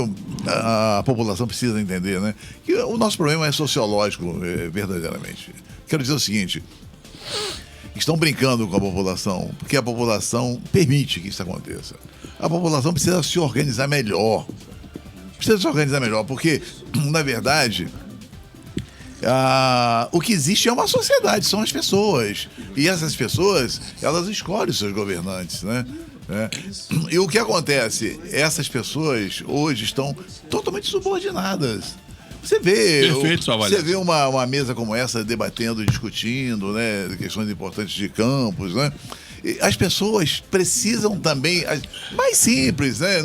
a população precisa entender, né? Que o nosso problema é sociológico, verdadeiramente. Quero dizer o seguinte... Estão brincando com a população, porque a população permite que isso aconteça. A população precisa se organizar melhor. Porque, na verdade, o que existe é uma sociedade, são as pessoas. E essas pessoas, elas escolhem os seus governantes, né? E o que acontece? Essas pessoas hoje estão totalmente subordinadas. Você vê uma mesa como essa debatendo e discutindo, né, questões importantes de campos, né? E as pessoas precisam também, mais simples, né?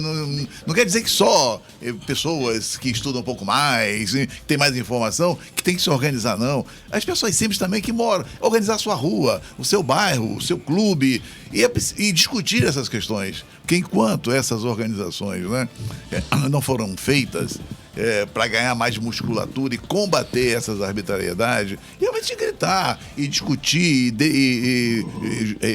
Não quer dizer que só pessoas que estudam um pouco mais, que têm mais informação, que tem que se organizar, não. As pessoas simples também que moram, organizar a sua rua, o seu bairro, o seu clube, e discutir essas questões. Porque enquanto essas organizações, né, não foram feitas para ganhar mais musculatura e combater essas arbitrariedades, realmente gritar e discutir e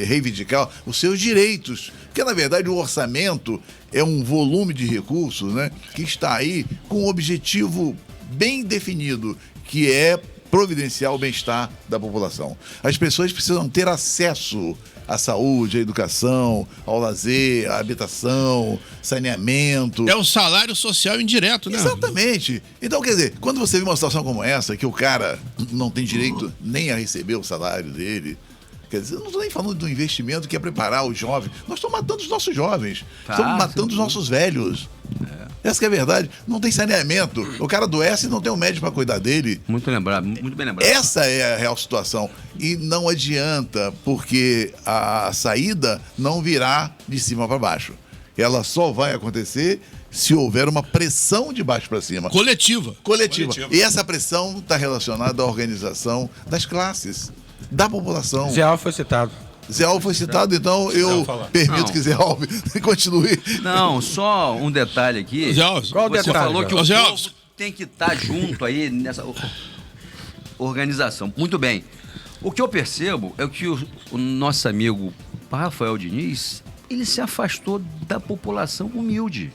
reivindicar os seus direitos. Porque, na verdade, o orçamento é um volume de recursos, né, que está aí com um objetivo bem definido, que é providenciar o bem-estar da população. As pessoas precisam ter acesso à saúde, à educação, ao lazer, à habitação, saneamento. É o salário social indireto, né? Exatamente. Então, quer dizer, quando você vê uma situação como essa, que o cara não tem direito nem a receber o salário dele, quer dizer, eu não estou nem falando do investimento que é preparar os jovens. Nós estamos matando os nossos jovens. Estamos matando os nossos velhos. Essa que é a verdade. Não tem saneamento. O cara adoece e não tem um médico para cuidar dele. Muito bem lembrado. Essa é a real situação. E não adianta, porque a saída não virá de cima para baixo. Ela só vai acontecer se houver uma pressão de baixo para cima. Coletiva. E essa pressão está relacionada à organização das classes, da população. Zé Alves foi citado. Zé Alves foi citado, então eu permito que Zé Alves continue. Não, só um detalhe aqui. Zé Alves, qual você detalhe, falou que o povo tem que estar junto aí nessa organização. Muito bem. O que eu percebo é que o nosso amigo Rafael Diniz, ele se afastou da população humilde,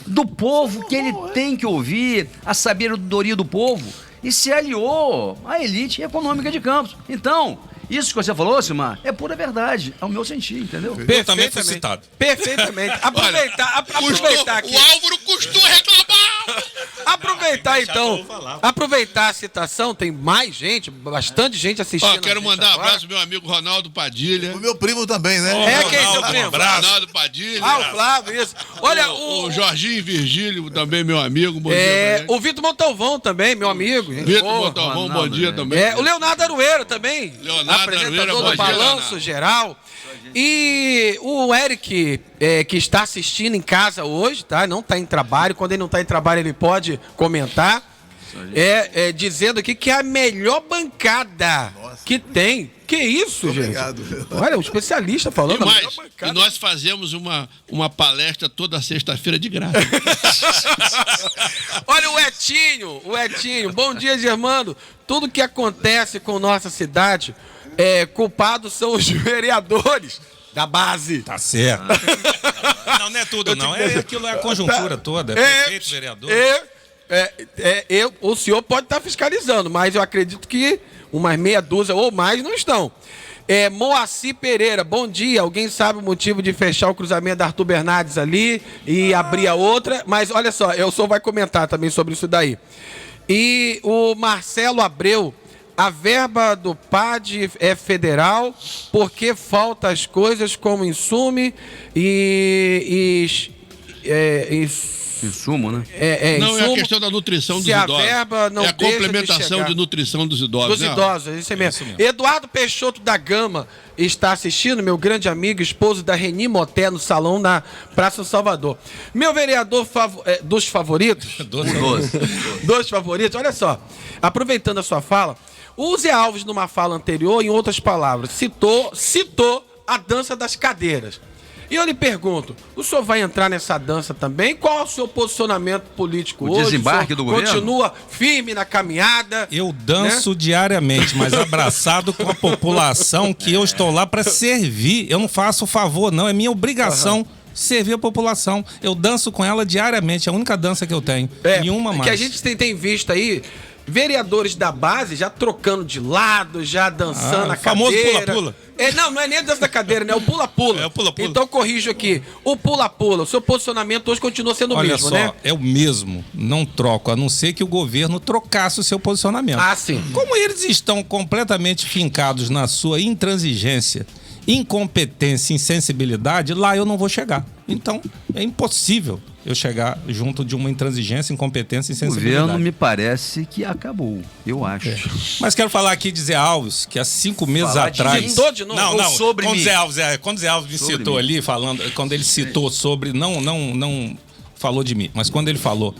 do povo que ele tem que ouvir, a sabedoria do povo, e se aliou à elite econômica de Campos. Então, isso que você falou, Silmar, é pura verdade, ao meu sentir, entendeu? Eu também fui citado. Perfeitamente. Aproveitar aqui. O Álvaro custou reclamar! Aproveitar então, aproveitar a citação, tem mais gente, bastante gente assistindo. Quero mandar um abraço pro meu amigo Ronaldo Padilha. O meu primo também, né? Quem é seu primo? Ronaldo Padilha. O Flávio, isso. Olha, o Jorginho Virgílio, também meu amigo, bom dia. O Vitor Montalvão também, meu amigo. Vitor Montalvão, bom dia também. O Leonardo Arueiro também. Apresentador do Balanço Geral. E o Eric, que está assistindo em casa hoje, tá? Não está em trabalho. Quando ele não está em trabalho, ele pode comentar. Dizendo aqui que é a melhor bancada que tem. Que isso, gente? Obrigado. Olha, um especialista falando. E mais, e nós fazemos uma palestra toda sexta-feira de graça. Olha o Etinho. Bom dia, Germando. Tudo que acontece com nossa cidade, culpados são os vereadores. Da base. Tá certo. Não é tudo, não. Aquilo é a conjuntura toda. Prefeito, vereador. O senhor pode estar fiscalizando, mas eu acredito que umas meia dúzia ou mais não estão. Moacir Pereira, bom dia. Alguém sabe o motivo de fechar o cruzamento da Arthur Bernardes ali e abrir a outra? Mas olha só, o senhor vai comentar também sobre isso daí. E o Marcelo Abreu, a verba do PAD é federal porque falta as coisas como insumo Insumo, né? Não, insumo, é a questão da nutrição dos idosos. Verba não é a complementação de nutrição dos idosos. Dos idosos, isso mesmo. Eduardo Peixoto da Gama está assistindo, meu grande amigo, esposo da Reni Moté, no salão na Praça Salvador. Meu vereador dos favoritos... Dos favoritos, olha só. Aproveitando a sua fala, o Zé Alves, numa fala anterior, em outras palavras, citou a dança das cadeiras. E eu lhe pergunto, o senhor vai entrar nessa dança também? Qual é o seu posicionamento político hoje? O desembarque do governo? Continua firme na caminhada? Eu danço diariamente, mas abraçado com a população que eu estou lá para servir. Eu não faço favor, não. É minha obrigação servir a população. Eu danço com ela diariamente. É a única dança que eu tenho. Nenhuma mais. Que a gente tem visto aí... Vereadores da base já trocando de lado, já dançando a cadeira. Famoso pula-pula. Não é nem a dança da cadeira, né? É o pula-pula. É o pula-pula. Então corrijo aqui. O pula-pula, o seu posicionamento hoje continua sendo o mesmo, né? Olha só, é o mesmo. Não troco, a não ser que o governo trocasse o seu posicionamento. Sim. Como eles estão completamente fincados na sua intransigência, incompetência, insensibilidade, lá eu não vou chegar. Então, é impossível eu chegar junto de uma intransigência, incompetência e insensibilidade. O governo me parece que acabou, eu acho. Mas quero falar aqui de Zé Alves, que há 5 meses atrás... Citou de novo? Não, sobre quando mim. Quando Zé Alves me citou ali, quando ele citou sobre... Não falou de mim, mas quando ele falou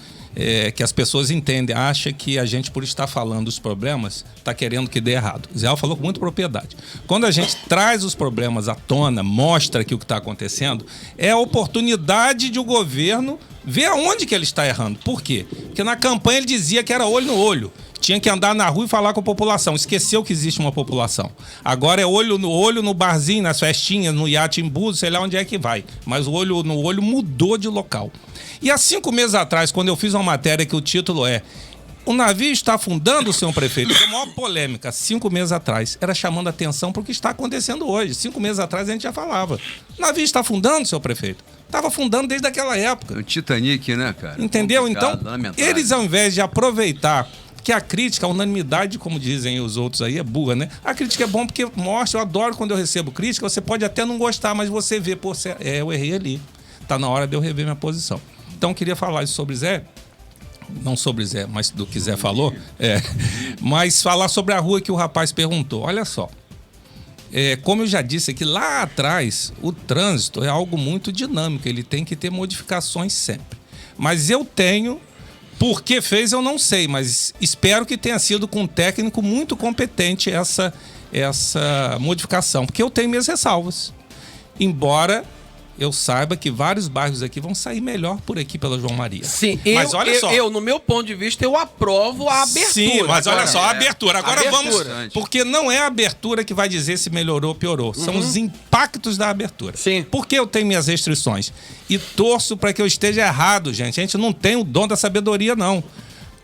que as pessoas entendem, acham que a gente, por estar falando dos problemas, está querendo que dê errado. Zé Alves falou com muita propriedade. Quando a gente traz os problemas à tona, mostra aqui o que está acontecendo, é a oportunidade de o governo ver aonde que ele está errando. Por quê? Porque na campanha ele dizia que era olho no olho. Tinha que andar na rua e falar com a população. Esqueceu que existe uma população. Agora é olho no barzinho, nas festinhas, no iate em Búzios, sei lá onde é que vai. Mas o olho no olho mudou de local. E há 5 meses atrás, quando eu fiz uma matéria que o título é "O navio está afundando, senhor prefeito", foi a maior polêmica, 5 meses atrás, era chamando a atenção para o que está acontecendo hoje. 5 meses atrás a gente já falava: "O navio está afundando, senhor prefeito". Estava afundando desde aquela época. O Titanic, né, cara? Entendeu? Então, eles, ao invés de aproveitar que a crítica, a unanimidade, como dizem os outros aí, é burra, né? A crítica é bom porque mostra, eu adoro quando eu recebo crítica, você pode até não gostar, mas você vê, pô, eu errei ali. Tá na hora de eu rever minha posição. Então, eu queria falar isso sobre Zé, não sobre Zé, mas do que Zé falou, mas falar sobre a rua que o rapaz perguntou. Olha só, como eu já disse aqui, lá atrás, o trânsito é algo muito dinâmico, ele tem que ter modificações sempre. Mas eu tenho... Por que fez, eu não sei, mas espero que tenha sido com um técnico muito competente essa modificação, porque eu tenho minhas ressalvas. Embora eu saiba que vários bairros aqui vão sair melhor por aqui pela João Maria. Sim, mas olha só, no meu ponto de vista, eu aprovo a abertura. Sim, mas olha só, a abertura. Agora vamos... Porque não é a abertura que vai dizer se melhorou ou piorou. São os impactos da abertura. Sim. Porque eu tenho minhas restrições. E torço para que eu esteja errado, gente. A gente não tem o dom da sabedoria, não.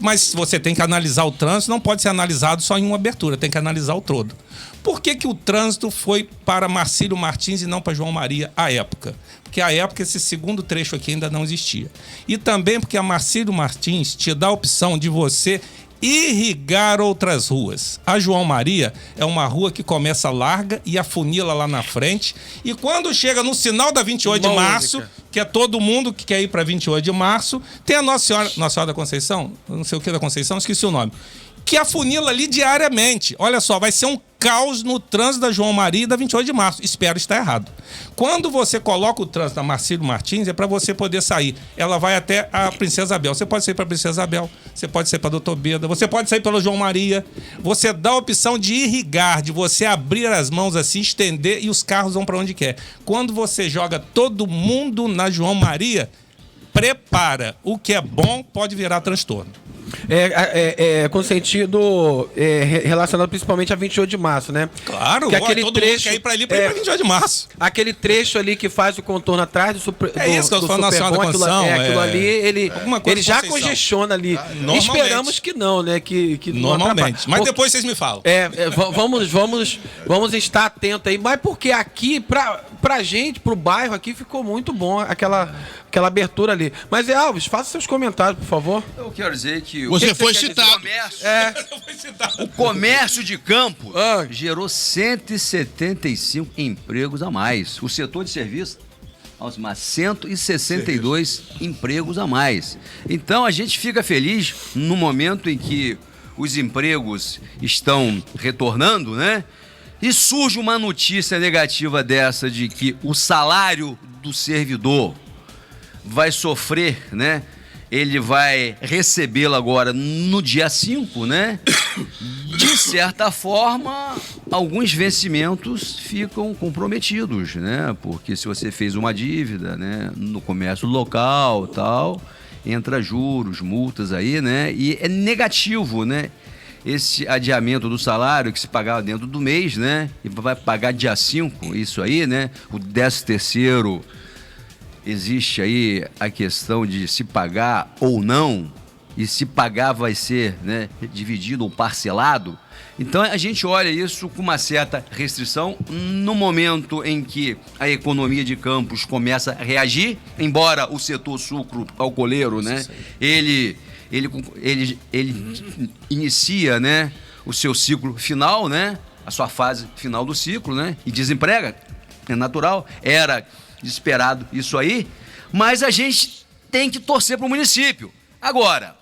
Mas você tem que analisar o trânsito, não pode ser analisado só em uma abertura, tem que analisar o todo. Por que o trânsito foi para Marcílio Martins e não para João Maria à época? Porque à época esse segundo trecho aqui ainda não existia. E também porque a Marcílio Martins te dá a opção de você irrigar outras ruas. A João Maria é uma rua que começa larga e afunila lá na frente. E quando chega no sinal da 28 de março, que é todo mundo que quer ir para 28 de março, tem a Nossa Senhora da Conceição, não sei o que da Conceição, esqueci o nome, que afunila ali diariamente. Olha só, vai ser um caos no trânsito da João Maria e da 28 de março. Espero estar errado. Quando você coloca o trânsito da Marcílio Martins, é para você poder sair. Ela vai até a Princesa Isabel. Você pode sair para a Princesa Isabel, você pode sair para Doutor Beda, você pode sair pela João Maria. Você dá a opção de irrigar, de você abrir as mãos assim, estender e os carros vão para onde quer. Quando você joga todo mundo na João Maria, prepara. O que é bom pode virar transtorno. Com sentido relacionado principalmente a 28 de março, né? Claro, que aquele todo trecho, mundo quer ir pra ali pra ir pra 28 de março. Aquele trecho ali que faz o contorno atrás do Super isso que eu tô falando na Senhora da Conceição. Aquilo ali, ele já Conceição. congestiona ali. Esperamos que não, né? Que normalmente. Mas depois vocês me falam. Vamos estar atentos aí. Mas porque aqui, pra gente, pro bairro aqui, ficou muito bom aquela abertura ali. Mas, Alves, faça seus comentários, por favor. Eu quero dizer que... Você foi citado. O comércio de Campos gerou 175 empregos a mais. O setor de serviço, 162 empregos a mais. Então, a gente fica feliz no momento em que os empregos estão retornando, né? E surge uma notícia negativa dessa de que o salário do servidor vai sofrer, né? Ele vai recebê-lo agora no dia 5, né? De certa forma, alguns vencimentos ficam comprometidos, né? Porque se você fez uma dívida, né, no comércio local, tal, entra juros, multas aí, né? E é negativo, né? Esse adiamento do salário que se pagava dentro do mês, né? E vai pagar dia 5, isso aí, né? O 13º, existe aí a questão de se pagar ou não, e se pagar vai ser, né, dividido ou parcelado. Então a gente olha isso com uma certa restrição no momento em que a economia de Campos começa a reagir, embora o setor sucro-alcooleiro, né, ele inicia, né, o seu ciclo final, né, a sua fase final do ciclo, né, e desemprega, é natural, era esperado isso aí, mas a gente tem que torcer para o município. Agora,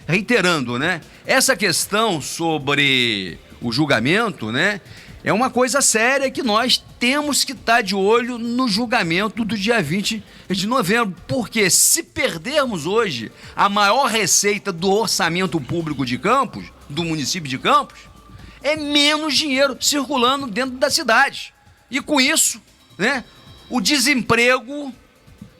reiterando, né, essa questão sobre o julgamento, né, é uma coisa séria que nós temos que estar de olho no julgamento do dia 20 de novembro, porque se perdermos hoje a maior receita do orçamento público de Campos, do município de Campos, é menos dinheiro circulando dentro da cidade. E com isso, né, o desemprego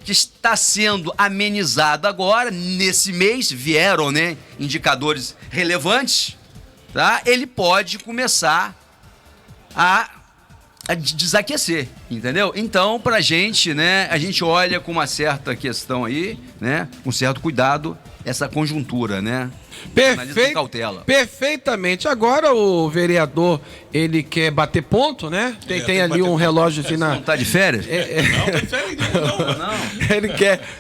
que está sendo amenizado agora, nesse mês, vieram, né, indicadores relevantes, tá? Ele pode começar a desaquecer, entendeu? Então, pra gente, né, a gente olha com uma certa questão aí, né, com certo cuidado, essa conjuntura, né? Perfeitamente. Agora o vereador, ele quer bater ponto, né? Tem ali um relógio assim na... Não tá de férias? Não, tá de férias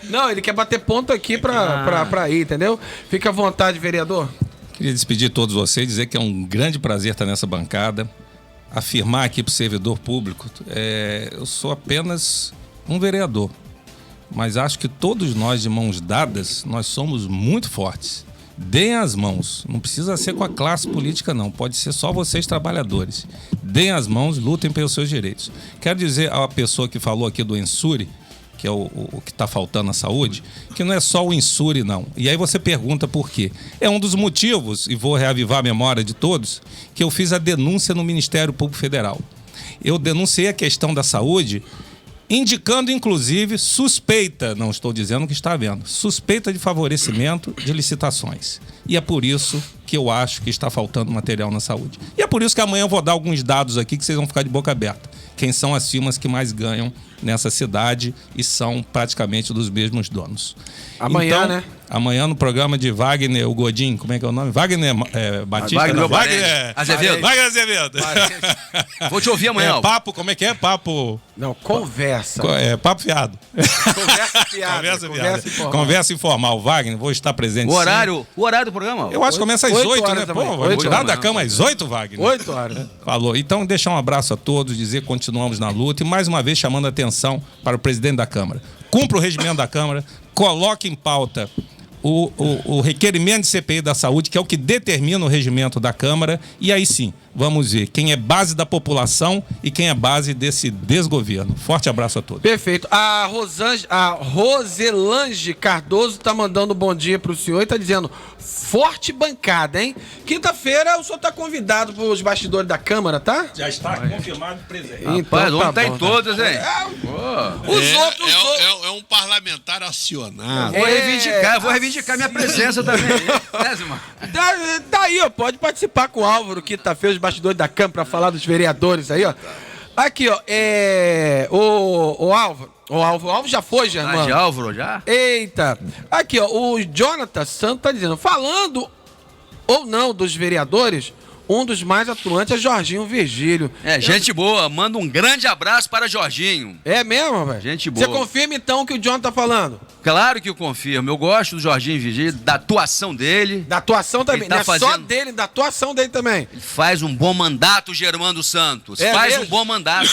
não. Ele quer bater ponto aqui pra ir, entendeu? Fica à vontade, vereador. Queria despedir todos vocês, dizer que é um grande prazer estar nessa bancada. Afirmar aqui para o servidor público, eu sou apenas um vereador, mas acho que todos nós, de mãos dadas, nós somos muito fortes. Deem as mãos, não precisa ser com a classe política não, pode ser só vocês trabalhadores. Deem as mãos, lutem pelos seus direitos. Quero dizer à pessoa que falou aqui do Ensure, que é o que está faltando na saúde, que não é só o Ensure, não. E aí você pergunta por quê. É um dos motivos, e vou reavivar a memória de todos, que eu fiz a denúncia no Ministério Público Federal. Eu denunciei a questão da saúde, indicando, inclusive, suspeita, não estou dizendo que está havendo, suspeita de favorecimento de licitações. E é por isso que eu acho que está faltando material na saúde. E é por isso que amanhã eu vou dar alguns dados aqui que vocês vão ficar de boca aberta. Quem são as firmas que mais ganham nessa cidade e são praticamente dos mesmos donos. Amanhã, então, né? Amanhã no programa de Wagner, o Godinho, como é que é o nome? Wagner Batista? Wagner Azevedo. Wagner Azevedo. Vou te ouvir amanhã. Papo, como é que é? Papo... Não, conversa. Papo fiado. Conversa fiada. Conversa informal. Wagner, vou estar presente. O horário do programa? Eu acho que começa às 8, né? Pô, vou tirar da cama às 8, Wagner. 8 horas. Falou. Então, deixar um abraço a todos, dizer que continuamos na luta e mais uma vez chamando a atenção para o presidente da Câmara. Cumpra o regimento da Câmara, coloque em pauta o requerimento de CPI da saúde, que é o que determina o regimento da Câmara, e aí sim, vamos ver quem é base da população e quem é base desse desgoverno. Forte abraço a todos. Perfeito. A Roselange Cardoso está mandando um bom dia para o senhor e está dizendo, forte bancada, hein? Quinta-feira o senhor está convidado para os bastidores da Câmara, tá? Já está confirmado presente. Rapaz, ontem tá em todas, hein? Os outros... É um parlamentar acionado. Vou reivindicar minha presença também. Tá aí, ó, pode participar com o Álvaro, quinta-feira, os bastidores da Câmara, para falar dos vereadores aí, ó. Aqui, ó, o Álvaro. O Álvaro já foi, Germano? De Álvaro, já? Eita. Aqui, ó, o Jonathan Santos tá dizendo, falando ou não dos vereadores, um dos mais atuantes é Jorginho Virgílio. Gente boa. Manda um grande abraço para Jorginho. É mesmo, velho? Gente boa. Você confirma, então, o que o Jonathan tá falando? Claro que eu confirmo. Eu gosto do Jorginho Virgílio, da atuação dele. Da atuação também, tá não é só dele, da atuação dele também. Ele faz um bom mandato, Germando Santos. Faz mesmo? Um bom mandato.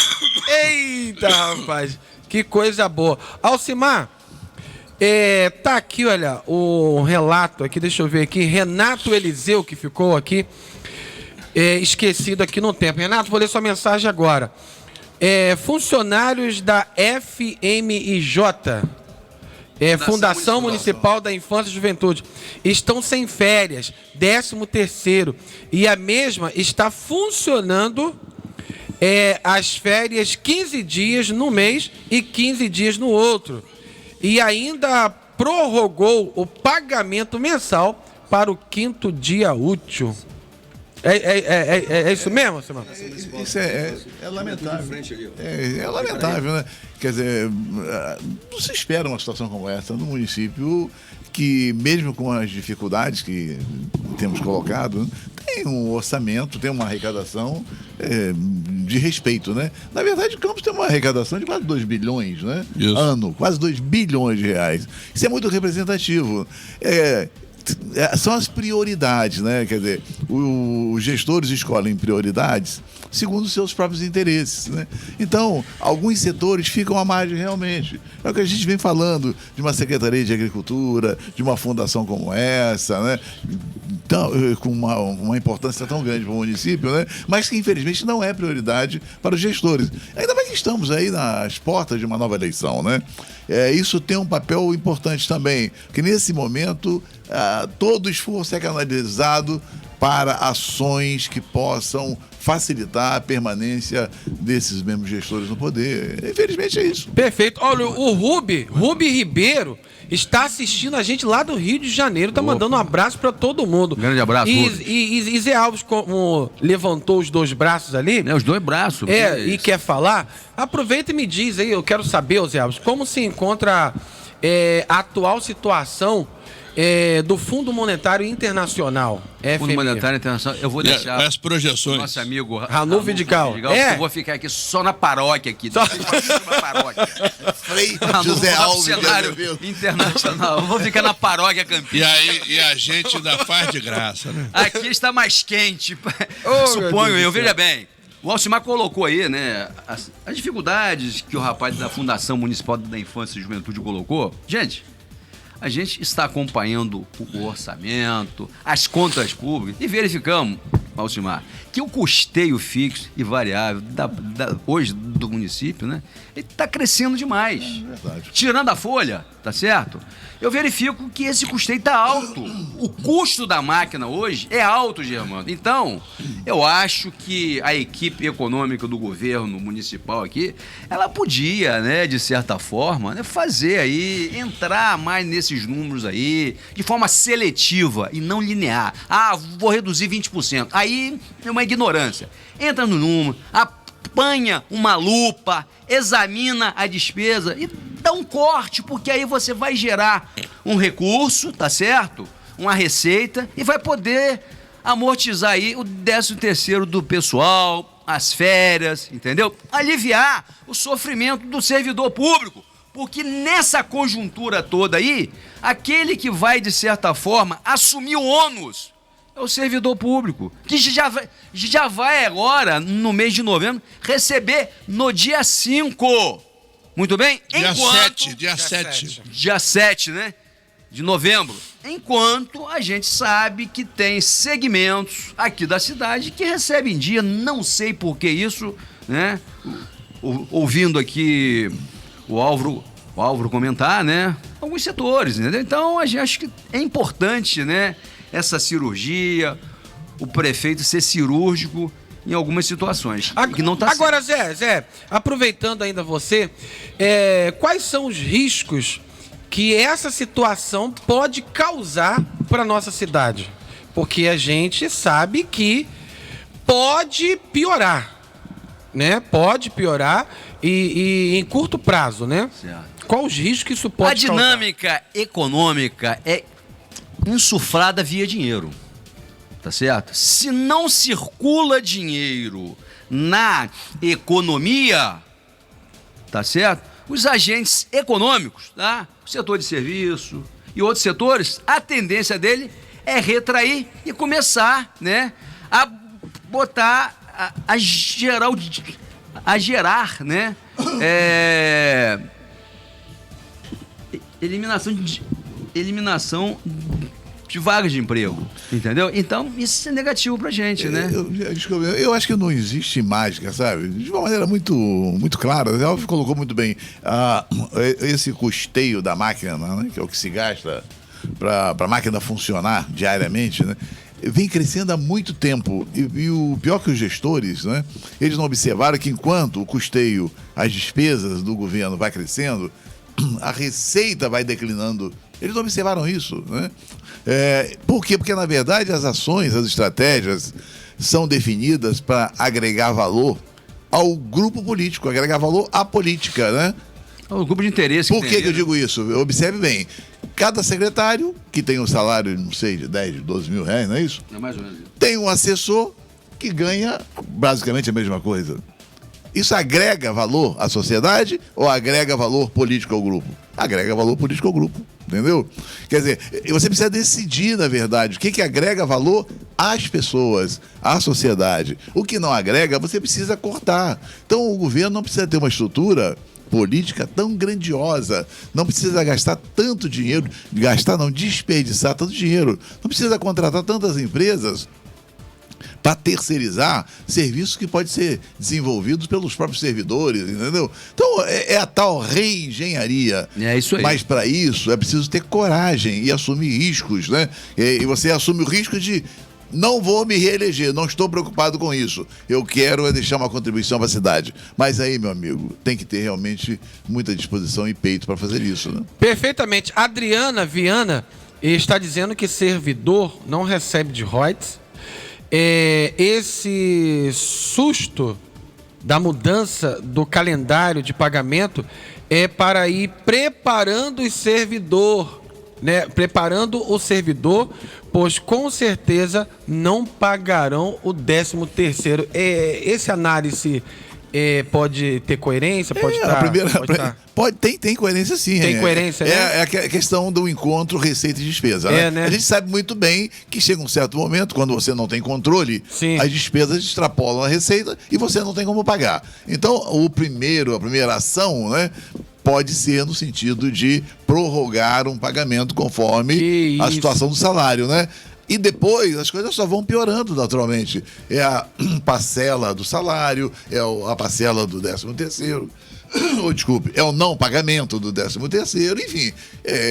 Eita, rapaz. Que coisa boa. Alcimar, tá aqui, olha, o relato aqui, deixa eu ver aqui. Renato Eliseu, que ficou aqui, esquecido aqui no tempo. Renato, vou ler sua mensagem agora. Funcionários da FMIJ, Fundação Municipal da Infância e Juventude, estão sem férias, 13º, e a mesma está funcionando as férias 15 dias no mês e 15 dias no outro. E ainda prorrogou o pagamento mensal para o 5º dia útil. É isso mesmo, Simão? Isso é lamentável. É lamentável, né? Quer dizer, não se espera uma situação como essa no município que, mesmo com as dificuldades que temos colocado, tem um orçamento, tem uma arrecadação de respeito, né? Na verdade, Campos tem uma arrecadação de quase 2 bilhões, né? Isso. Ano, quase 2 bilhões de reais. Isso é muito representativo. São as prioridades, né? Quer dizer, os gestores escolhem prioridades segundo os seus próprios interesses, né? Então, alguns setores ficam à margem realmente. É o que a gente vem falando de uma Secretaria de Agricultura, de uma fundação como essa, né? Então, com uma importância tão grande para o município, né? Mas que infelizmente não é prioridade para os gestores. Ainda mais que estamos aí nas portas de uma nova eleição, né? Isso tem um papel importante também, que nesse momento todo esforço é canalizado para ações que possam facilitar a permanência desses mesmos gestores no poder. Infelizmente é isso. Perfeito. Olha, o Rubi Ribeiro está assistindo a gente lá do Rio de Janeiro, tá mandando um abraço para todo mundo. Grande abraço, e Zé Alves, como levantou os 2 braços ali... Os 2 braços. E quer falar, aproveita e me diz aí, eu quero saber, Zé Alves, como se encontra a atual situação do Fundo Monetário Internacional, Fundo Monetário Internacional, eu vou deixar as projeções. Nosso amigo Ranu Vidigal. Eu vou ficar aqui só na paróquia aqui. Só na paróquia. Frei José Alves. Cenário internacional. Eu vou ficar na paróquia Campinas. E a gente ainda faz de graça, né? Aqui está mais quente. Suponho eu. Veja bem. O Alcimar colocou aí, né, as dificuldades que o rapaz da Fundação Municipal da Infância e Juventude colocou. Gente, a gente está acompanhando o orçamento, as contas públicas e verificamos, Alcimar, que o custeio fixo e variável hoje do município, né, ele está crescendo demais. Verdade. Tirando a folha, tá certo? Eu verifico que esse custeio está alto. O custo da máquina hoje é alto, Germano. Então, eu acho que a equipe econômica do governo municipal aqui, ela podia, né, de certa forma, né, fazer aí, entrar mais nesses números aí, de forma seletiva e não linear. Vou reduzir 20%. Aí é uma ignorância. Entra no número, apanha uma lupa, examina a despesa e dá um corte, porque aí você vai gerar um recurso, tá certo? Uma receita e vai poder amortizar aí o 13º do pessoal, as férias, entendeu? Aliviar o sofrimento do servidor público, porque nessa conjuntura toda aí, aquele que vai, de certa forma, assumir o ônus é o servidor público, que já vai agora, no mês de novembro, receber no dia 5. Muito bem? Dia 7, Dia 7, né? de novembro. Enquanto a gente sabe que tem segmentos aqui da cidade que recebem dia, não sei por que isso, né? Ouvindo aqui o Álvaro comentar, né? Alguns setores, entendeu? Então, a gente acha que é importante, né? Essa cirurgia, o prefeito ser cirúrgico em algumas situações. Que não tá agora, Zé, aproveitando ainda você, quais são os riscos que essa situação pode causar para nossa cidade? Porque a gente sabe que pode piorar, né? Pode piorar e em curto prazo, né? Certo. Qual os riscos que isso pode causar? A dinâmica econômica é insuflada via dinheiro, tá certo? Se não circula dinheiro na economia, tá certo? Os agentes econômicos, tá? O setor de serviço e outros setores, a tendência dele é retrair e começar, né, a botar, a gerar, né, eliminação de vagas de emprego, entendeu? Então, isso é negativo pra gente, né? Eu acho que não existe mágica, sabe? De uma maneira muito, muito clara. O Elvio colocou muito bem. Esse custeio da máquina, né, que é o que se gasta para a máquina funcionar diariamente, né, vem crescendo há muito tempo. E o pior que os gestores, né, eles não observaram que enquanto o custeio, as despesas do governo vai crescendo, a receita vai declinando. Eles não observaram isso, né? Por quê? Porque, na verdade, as ações, as estratégias são definidas para agregar valor ao grupo político, agregar valor à política, né? O grupo de interesse. Por que eu digo isso? Observe bem. Cada secretário, que tem um salário, não sei, de 10, 12 mil reais, não é isso? É mais ou menos. Tem um assessor que ganha basicamente a mesma coisa. Isso agrega valor à sociedade ou agrega valor político ao grupo? Agrega valor político ao grupo, entendeu? Quer dizer, você precisa decidir, na verdade, o que agrega valor às pessoas, à sociedade. O que não agrega, você precisa cortar. Então, o governo não precisa ter uma estrutura política tão grandiosa, não precisa gastar tanto dinheiro, desperdiçar tanto dinheiro, não precisa contratar tantas empresas para terceirizar serviços que podem ser desenvolvidos pelos próprios servidores, entendeu? Então, é a tal reengenharia. É isso aí. Mas para isso é preciso ter coragem e assumir riscos, né? E você assume o risco de não vou me reeleger, não estou preocupado com isso. Eu quero deixar uma contribuição para a cidade. Mas aí, meu amigo, tem que ter realmente muita disposição e peito para fazer isso, né? Perfeitamente. Adriana Viana está dizendo que servidor não recebe de royalties. Esse susto da mudança do calendário de pagamento é para ir preparando o servidor, né? Preparando o servidor, pois com certeza não pagarão o 13º. Esse análise pode ter coerência? Tem coerência, sim. Tem coerência, né? É a questão do encontro receita e despesa. Né? A gente sabe muito bem que chega um certo momento, quando você não tem controle, sim, as despesas extrapolam a receita e você não tem como pagar. Então, a primeira ação, né, pode ser no sentido de prorrogar um pagamento conforme a situação do salário, né? E depois as coisas só vão piorando naturalmente. É a parcela do salário, é a parcela do 13º, é o não pagamento do 13º, enfim.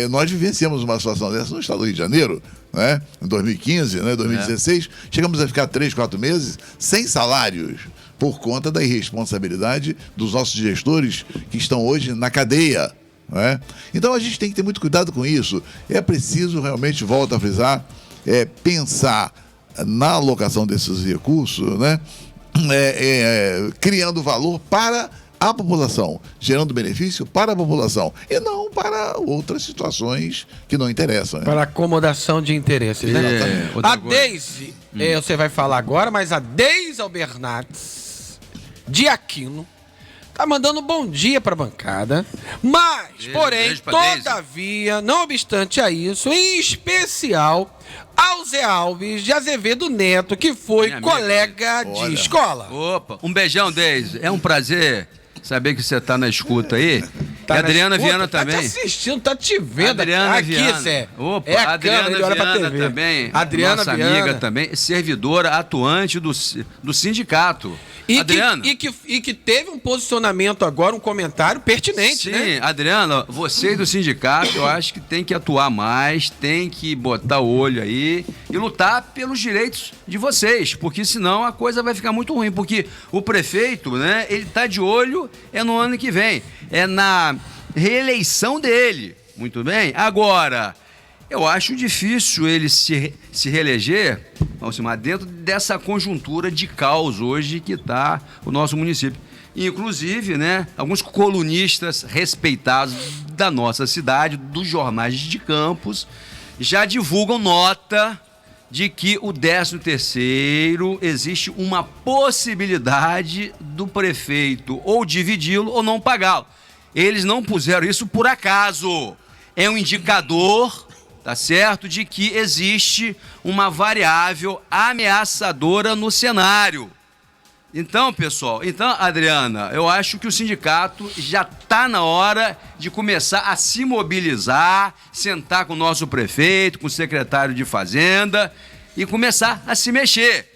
Nós vivenciamos uma situação dessa no estado do Rio de Janeiro, né? Em 2015, né? 2016, chegamos a ficar 3, 4 meses sem salários, por conta da irresponsabilidade dos nossos gestores que estão hoje na cadeia. Né? Então a gente tem que ter muito cuidado com isso. É preciso realmente, volto a frisar, pensar na alocação desses recursos, né? Criando valor para a população, gerando benefício para a população e não para outras situações que não interessam. Né? Para acomodação de interesses, né? A Deise, você vai falar agora, mas a Deise Albernatz de Aquino tá mandando um bom dia para a bancada, mas, porém, todavia, não obstante a isso, em especial ao Zé Alves de Azevedo Neto, que foi colega de escola. Opa, um beijão, Deise. É um prazer saber que você tá na escuta aí. Tá, e a Adriana Viana também. Tá te assistindo, tá te vendo. Adriana aqui, Viana. Zé. Opa, é a Adriana câmera, Viana também. Adriana nossa Viana. amiga também, servidora atuante do sindicato. E Adriana. Que teve um posicionamento agora, um comentário pertinente, né? Sim, Adriana, vocês do sindicato, eu acho que tem que atuar mais, tem que botar o olho aí e lutar pelos direitos de vocês, porque senão a coisa vai ficar muito ruim, porque o prefeito, né, ele tá de olho no ano que vem, é na reeleição dele, muito bem? Agora, eu acho difícil ele se reeleger, Alcimar, dentro dessa conjuntura de caos hoje que está o nosso município. Inclusive, né, alguns colunistas respeitados da nossa cidade, dos jornais de Campos, já divulgam nota de que o 13º existe uma possibilidade do prefeito ou dividi-lo ou não pagá-lo. Eles não puseram isso por acaso. É um indicador, tá certo, de que existe uma variável ameaçadora no cenário. Então, pessoal, Adriana, eu acho que o sindicato já está na hora de começar a se mobilizar, sentar com o nosso prefeito, com o secretário de Fazenda e começar a se mexer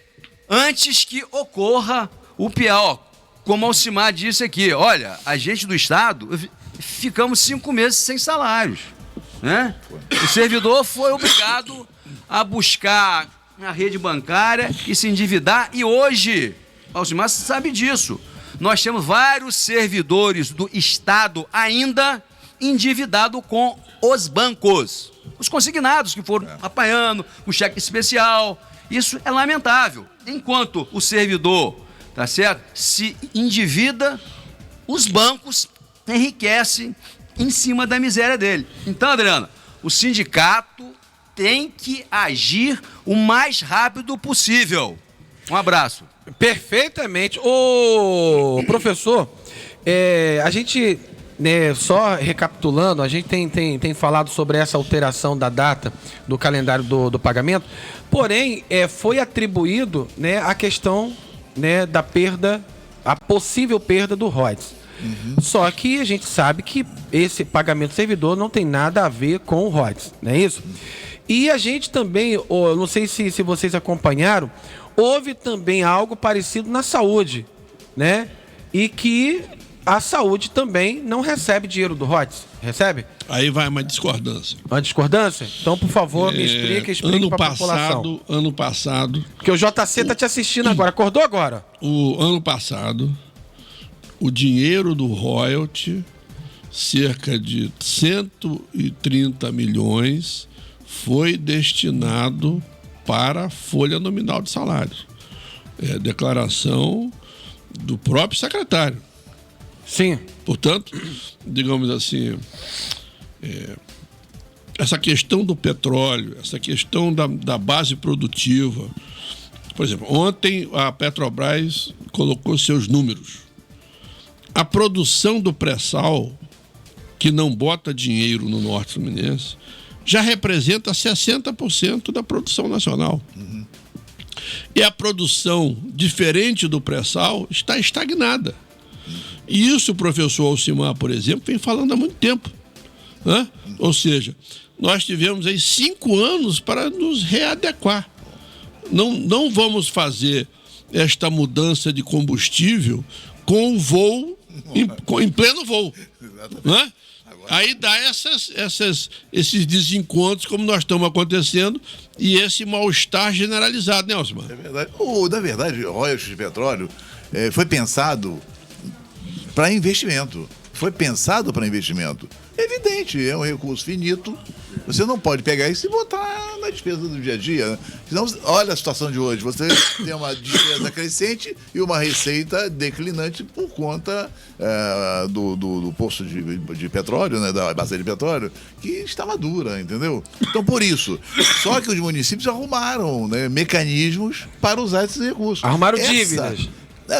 antes que ocorra o pior. Como o Alcimar disse aqui, olha, a gente do Estado ficamos 5 meses sem salários, né? O servidor foi obrigado a buscar a rede bancária e se endividar e hoje... Alcimar sabe disso. Nós temos vários servidores do Estado ainda endividados com os bancos. Os consignados que foram apanhando, o cheque especial. Isso é lamentável. Enquanto o servidor, tá certo, se endivida, os bancos enriquecem em cima da miséria dele. Então, Adriana, o sindicato tem que agir o mais rápido possível. Um abraço. Perfeitamente. Ô, professor, a gente, né, só recapitulando, a gente tem falado sobre essa alteração da data do calendário do pagamento, porém, foi atribuído, né, a questão, né, da perda, a possível perda do ROIDS. Só que a gente sabe que esse pagamento servidor não tem nada a ver com o ROIDS, não é isso? E a gente também, não sei se vocês acompanharam, houve também algo parecido na saúde, né? E que a saúde também não recebe dinheiro do ROIDS. Recebe? Aí vai uma discordância. Uma discordância? Então, por favor, me explique para a população. Ano passado... Porque o JC está te assistindo agora. Acordou agora? O ano passado, o dinheiro do royalty, cerca de 130 milhões, foi destinado para a folha nominal de salários. Declaração do próprio secretário. Sim. Portanto, digamos assim, essa questão do petróleo, essa questão da base produtiva. Por exemplo, ontem a Petrobras colocou seus números. A produção do pré-sal, que não bota dinheiro no Norte Fluminense, já representa 60% da produção nacional. E a produção, diferente do pré-sal, está estagnada. E isso o professor Alcimar, por exemplo, vem falando há muito tempo, né? Ou seja, nós tivemos aí 5 anos para nos readequar. Não vamos fazer esta mudança de combustível com o voo, em pleno voo, né? Aí dá esses desencontros como nós estamos acontecendo e esse mal-estar generalizado, né, Alcimar? É verdade. Na verdade, o royalties de petróleo foi pensado para investimento. Foi pensado para investimento. É evidente, é um recurso finito. Você não pode pegar isso e botar na despesa do dia a dia. Né? Senão, olha a situação de hoje. Você tem uma despesa crescente e uma receita declinante por conta do poço de petróleo, né? Da bacia de petróleo, que está madura, entendeu? Então, por isso. Só que os municípios arrumaram, né, mecanismos para usar esses recursos. Arrumaram dívidas.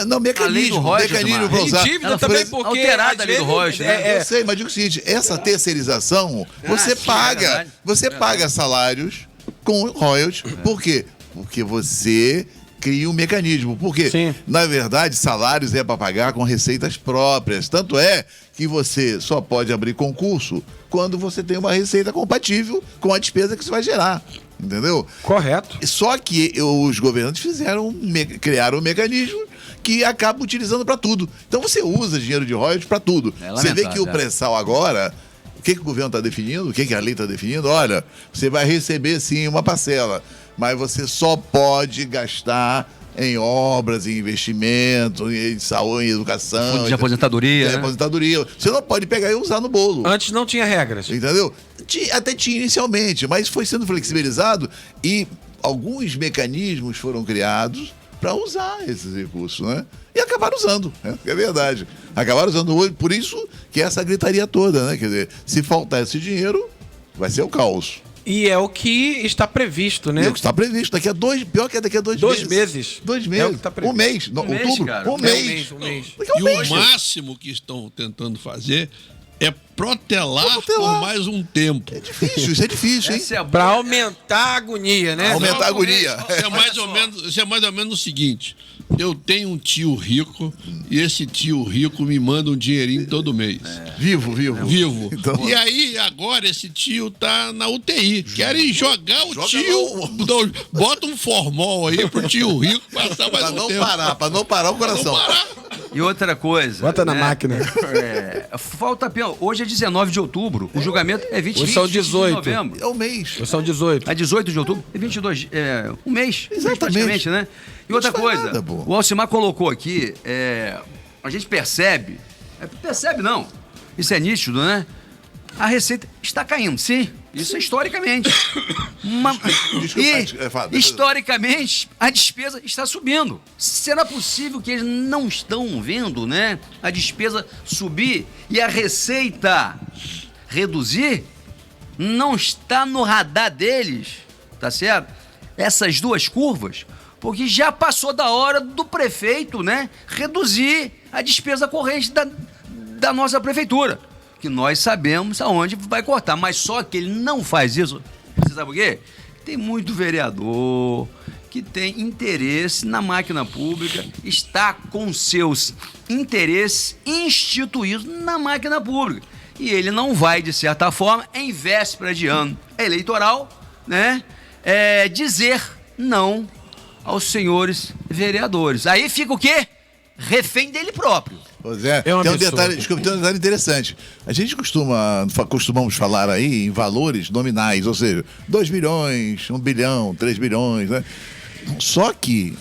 Não, mecanismo para usar. Dívida também, porque alterada ali do Rocha, né? Eu sei, mas digo o seguinte, essa terceirização, você paga salários com royalties. Por quê? Porque você crie um mecanismo. Porque, na verdade, salários é para pagar com receitas próprias. Tanto é que você só pode abrir concurso quando você tem uma receita compatível com a despesa que você vai gerar. Entendeu? Correto. Só que os governantes criaram um mecanismo que acaba utilizando para tudo. Então você usa dinheiro de royalties para tudo. Você vê que o pré-sal agora, o que o governo está definindo, o que a lei está definindo? Olha, você vai receber sim uma parcela, mas você só pode gastar em obras, em investimentos, em saúde, em educação. Fundo de aposentadoria. Aposentadoria. Você não pode pegar e usar no bolo. Antes não tinha regras. Entendeu? Até tinha inicialmente, mas foi sendo flexibilizado e alguns mecanismos foram criados para usar esses recursos, né? E acabaram usando, né? É verdade. Acabaram usando hoje, por isso que essa gritaria toda, né? Quer dizer, se faltar esse dinheiro, vai ser o caos. E é o que está previsto, né? É o que está previsto. Pior que é daqui a 2 meses. 2 meses. 2 meses. É o que está previsto. Um mês. Outubro. Cara. Um mês. E o máximo que estão tentando fazer é protelar por mais um tempo. É difícil, isso é difícil, hein? Para aumentar a agonia, né? Aumentar a agonia. Isso é mais ou menos o seguinte: eu tenho um tio rico e esse tio rico me manda um dinheirinho todo mês. Vivo. Então... E aí, agora, esse tio tá na UTI. Querem jogar o tio. Bota um formol aí pro tio rico passar mais um tempo. Pra não parar o coração. E outra coisa. Bota na máquina. Falta apenas. Hoje é 19 de outubro. O julgamento é 20 Hoje são 18. de novembro. É um mês. Hoje são 18. É 18 de outubro? É 22. Um mês. Exatamente. Praticamente, né? E outra coisa. Nada, o Alcimar colocou aqui. A gente percebe. Percebe não. Isso é nítido, né? A receita está caindo, sim. Isso é historicamente. Historicamente, a despesa está subindo. Será possível que eles não estão vendo, né? A despesa subir e a receita reduzir? Não está no radar deles, tá certo? Essas duas curvas, porque já passou da hora do prefeito, né? Reduzir a despesa corrente da nossa prefeitura. Que nós sabemos aonde vai cortar, mas só que ele não faz isso. Você sabe por quê? Tem muito vereador que tem interesse na máquina pública, está com seus interesses instituídos na máquina pública. E ele não vai, de certa forma, em véspera de ano eleitoral, né, dizer não aos senhores vereadores. Aí fica o quê? Refém dele próprio. Pois é, tem um detalhe interessante. A gente costumamos falar aí em valores nominais, ou seja, 2 bilhões, 1 bilhão, 3 bilhões, né? Só que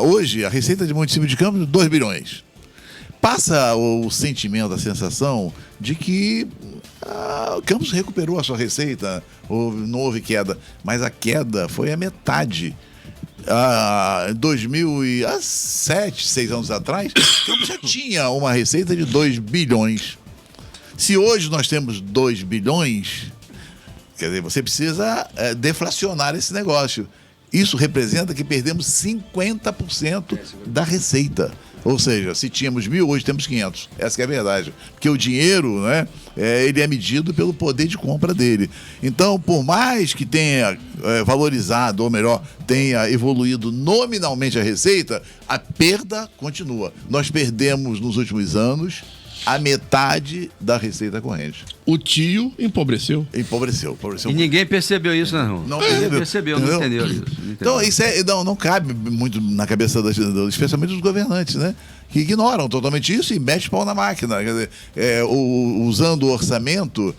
hoje a receita de município de Campos, 2 bilhões. Passa o sentimento, a sensação de que Campos recuperou a sua receita, não houve queda, mas a queda foi a metade. 2007, 6 anos atrás, Campos já tinha uma receita de 2 bilhões. Se hoje nós temos 2 bilhões, quer dizer, você precisa deflacionar esse negócio. Isso representa que perdemos 50% da receita. Ou seja, se tínhamos 1.000, hoje temos 500. Essa que é a verdade. Porque o dinheiro, né, ele é medido pelo poder de compra dele. Então, por mais que tenha valorizado, ou melhor, tenha evoluído nominalmente a receita, a perda continua. Nós perdemos nos últimos anos a metade da receita corrente. O tio empobreceu. Empobreceu. E ninguém percebeu isso, né, Raul? Não percebeu, não entendeu isso. Então, isso não cabe muito na cabeça, especialmente dos governantes, né? Que ignoram totalmente isso e metem pau na máquina. Quer dizer, usando o orçamento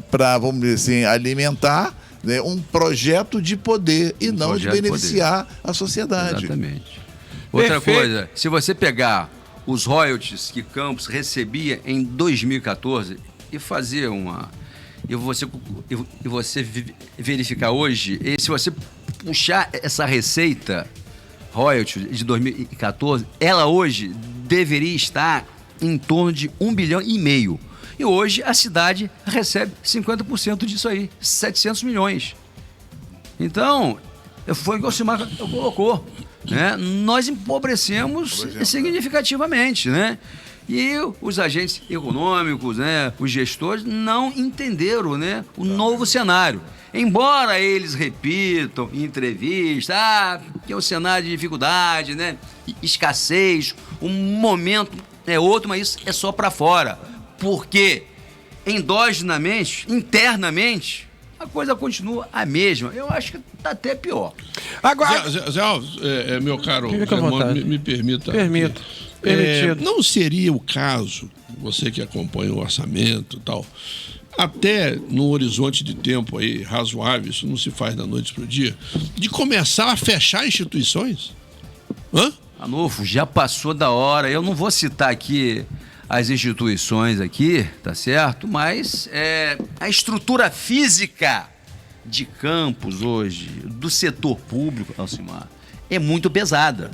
para, vamos dizer assim, alimentar, né, um projeto de poder e não de beneficiar a sociedade. Exatamente. Outra coisa, se você pegar os royalties que Campos recebia em 2014 e fazer e você verificar hoje, e se você puxar essa receita royalties de 2014, ela hoje deveria estar em torno de 1,5 bilhão. E hoje a cidade recebe 50% disso aí, 700 milhões. Então, foi o que o Alcimar colocou. Né? Nós empobrecemos significativamente, né? E os agentes econômicos, né, os gestores, não entenderam, né, o novo cenário. Embora eles repitam em entrevista, que é um cenário de dificuldade, né, escassez, um momento é outro, mas isso é só para fora. Porque endogenamente, internamente, a coisa continua a mesma. Eu acho que está até pior. Agora, Zé Alves, meu caro, me permita. Permitido. Não seria o caso, você que acompanha o orçamento e tal, até no horizonte de tempo aí razoável, isso não se faz da noite para o dia, de começar a fechar instituições? Ranulfo, já passou da hora. Eu não vou citar aqui as instituições aqui, tá certo? Mas a estrutura física de Campos hoje, do setor público, Alcimar, é muito pesada.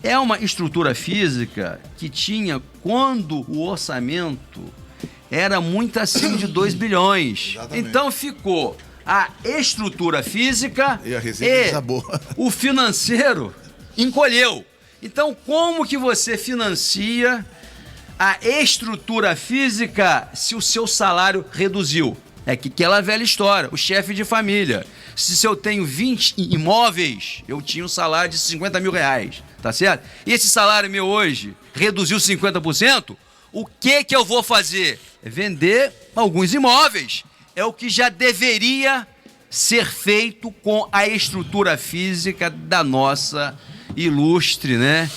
É uma estrutura física que tinha, quando o orçamento era muito acima de 2 bilhões. Exatamente. Então ficou a estrutura física e a receita desabou. O financeiro encolheu. Então, como que você financia a estrutura física se o seu salário reduziu? É que aquela velha história, o chefe de família. Se eu tenho 20 imóveis, eu tinha um salário de 50 mil reais, tá certo? E esse salário meu hoje reduziu 50%, o que eu vou fazer? Vender alguns imóveis. É o que já deveria ser feito com a estrutura física da nossa ilustre, né?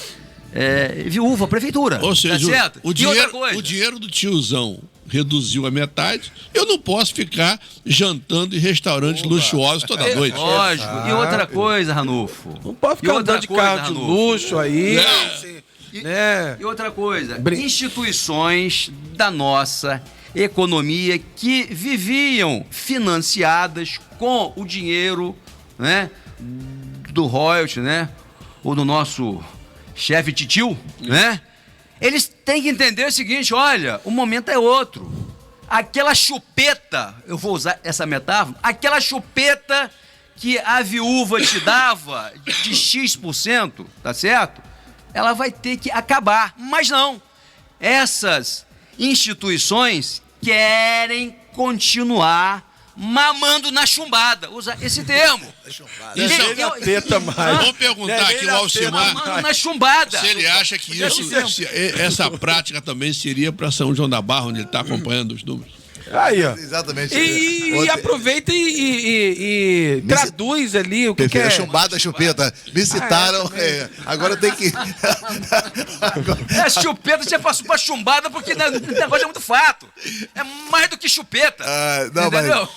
Viúva, prefeitura. Ou seja, tá certo? o dinheiro do tiozão reduziu a metade, eu não posso ficar jantando em restaurantes luxuosos toda noite. Lógico. E outra coisa, Ranulfo. Não pode ficar andando de carro de luxo aí. E outra coisa, instituições da nossa economia que viviam financiadas com o dinheiro, né, do royalty, né, ou do nosso chefe titio, né? Eles têm que entender o seguinte, olha, o momento é outro. Aquela chupeta, eu vou usar essa metáfora, aquela chupeta que a viúva te dava de X%, tá certo? Ela vai ter que acabar. Mas não. Essas instituições querem continuar mamando na chumbada. Usa esse termo. Vamos perguntar aqui ao Alcimar mamando na chumbada. Se ele acha que essa prática também seria para São João da Barra, onde ele está acompanhando os números. Aí, ó. Exatamente. E aproveita e traduz ali o que é. Chumbada, chupeta. Me citaram. Agora tem que. Chupeta você passou pra chumbada porque o negócio é muito fato. É mais do que chupeta. Entendeu?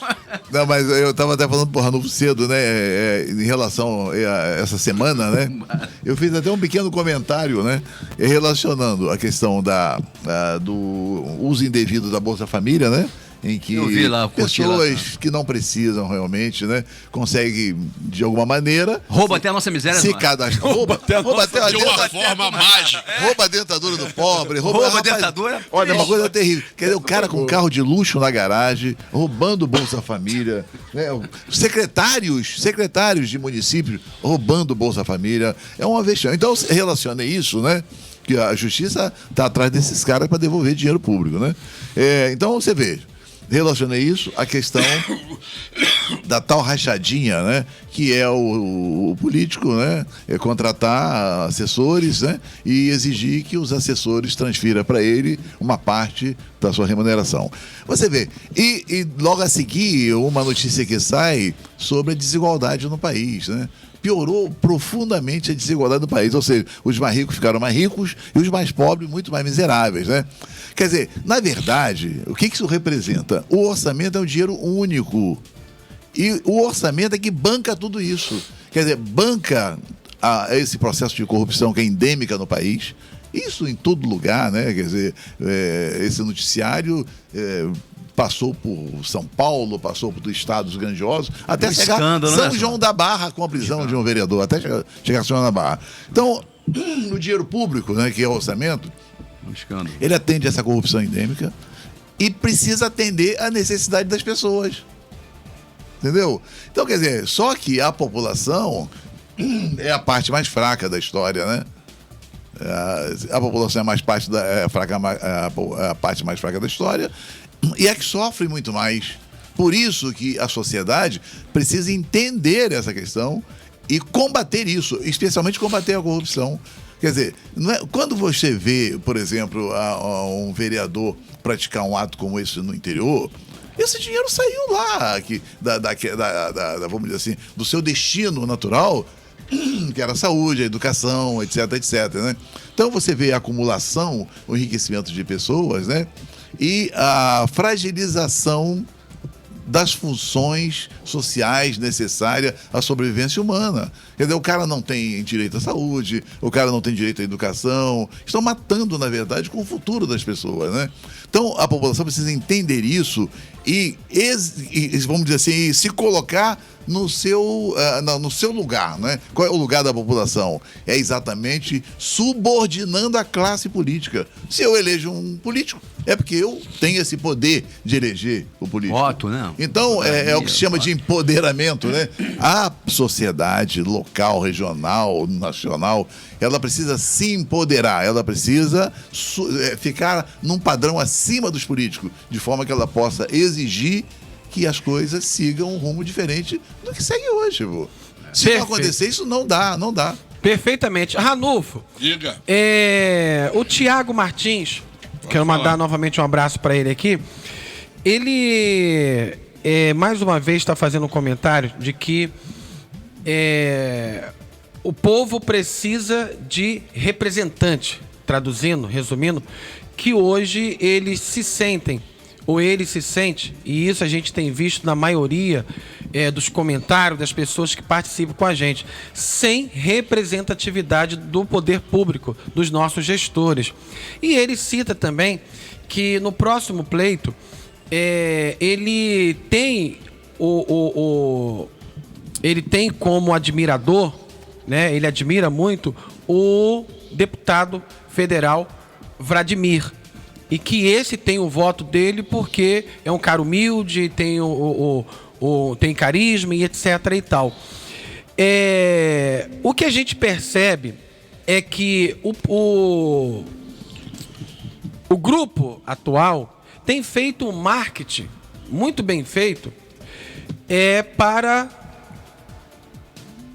Mas eu tava até falando pro Ranulfo cedo, né? Em relação a essa semana, né? Eu fiz até um pequeno comentário, né? Relacionando a questão do uso indevido da Bolsa Família, né? Em que pessoas que não precisam realmente, né, conseguem de alguma maneira rouba até a nossa miséria, se cadastrar, rouba até de uma forma mágica, rouba a dentadura do pobre, rouba a dentadura. Olha, é uma coisa terrível. Quer dizer, o cara com carro de luxo na garagem, roubando Bolsa Família, né? Secretários de municípios roubando Bolsa Família, é uma vexame. Então relaciona isso, né? Que a justiça está atrás desses caras para devolver dinheiro público, né? Então você vê. Relacionei isso à questão da tal rachadinha, né? Que é o político, né? Contratar assessores, né? E exigir que os assessores transfiram para ele uma parte da sua remuneração. Você vê. E logo a seguir, uma notícia que sai sobre a desigualdade no país, né? Piorou profundamente a desigualdade do país, ou seja, os mais ricos ficaram mais ricos e os mais pobres muito mais miseráveis, né? Quer dizer, na verdade, o que isso representa? O orçamento é um dinheiro único e o orçamento é que banca tudo isso. Quer dizer, banca esse processo de corrupção que é endêmica no país. Isso em todo lugar, né? Quer dizer, esse noticiário passou por São Paulo, passou por estados grandiosos, até chegar São João da Barra com a prisão de um vereador, até chegar a São João da Barra. Então, o dinheiro público, né, que é o orçamento, ele atende essa corrupção endêmica e precisa atender a necessidade das pessoas. Entendeu? Então, quer dizer, só que a população é a parte mais fraca da história, né? A população é mais parte a parte mais fraca da história e é que sofre muito mais. Por isso que a sociedade precisa entender essa questão e combater isso, especialmente combater a corrupção. Quer dizer, quando você vê, por exemplo, um vereador praticar um ato como esse no interior, esse dinheiro saiu lá, vamos dizer assim, do seu destino natural, que era a saúde, a educação, etc, né? Então você vê a acumulação, o enriquecimento de pessoas, né? E a fragilização das funções sociais necessárias à sobrevivência humana. Quer dizer, o cara não tem direito à saúde, o cara não tem direito à educação, estão matando, na verdade, com o futuro das pessoas, né? Então, a população precisa entender isso e vamos dizer assim, se colocar no seu lugar, né? Qual é o lugar da população? É exatamente subordinando a classe política. Se eu elejo um político, é porque eu tenho esse poder de eleger o político. Voto, né? Então, é o que se chama de empoderamento, né? A sociedade local, regional, nacional, ela precisa se empoderar, ela precisa ficar num padrão acima dos políticos, de forma que ela possa exigir que as coisas sigam um rumo diferente do que segue hoje. Vô. Se não acontecer isso, não dá. Perfeitamente. Ranulfo, diga. O Tiago Martins, quero mandar novamente um abraço para ele aqui. Ele, mais uma vez, está fazendo um comentário de que o povo precisa de representante, traduzindo, resumindo, que hoje eles se sentem, ou ele se sente, e isso a gente tem visto na maioria dos comentários das pessoas que participam com a gente, sem representatividade do poder público, dos nossos gestores. E ele cita também que no próximo pleito ele tem ele tem como admirador, né? Ele admira muito o deputado federal Vladimir. E que esse tem o voto dele porque é um cara humilde, tem tem carisma e etc e tal. O que a gente percebe é que o grupo atual tem feito um marketing muito bem feito para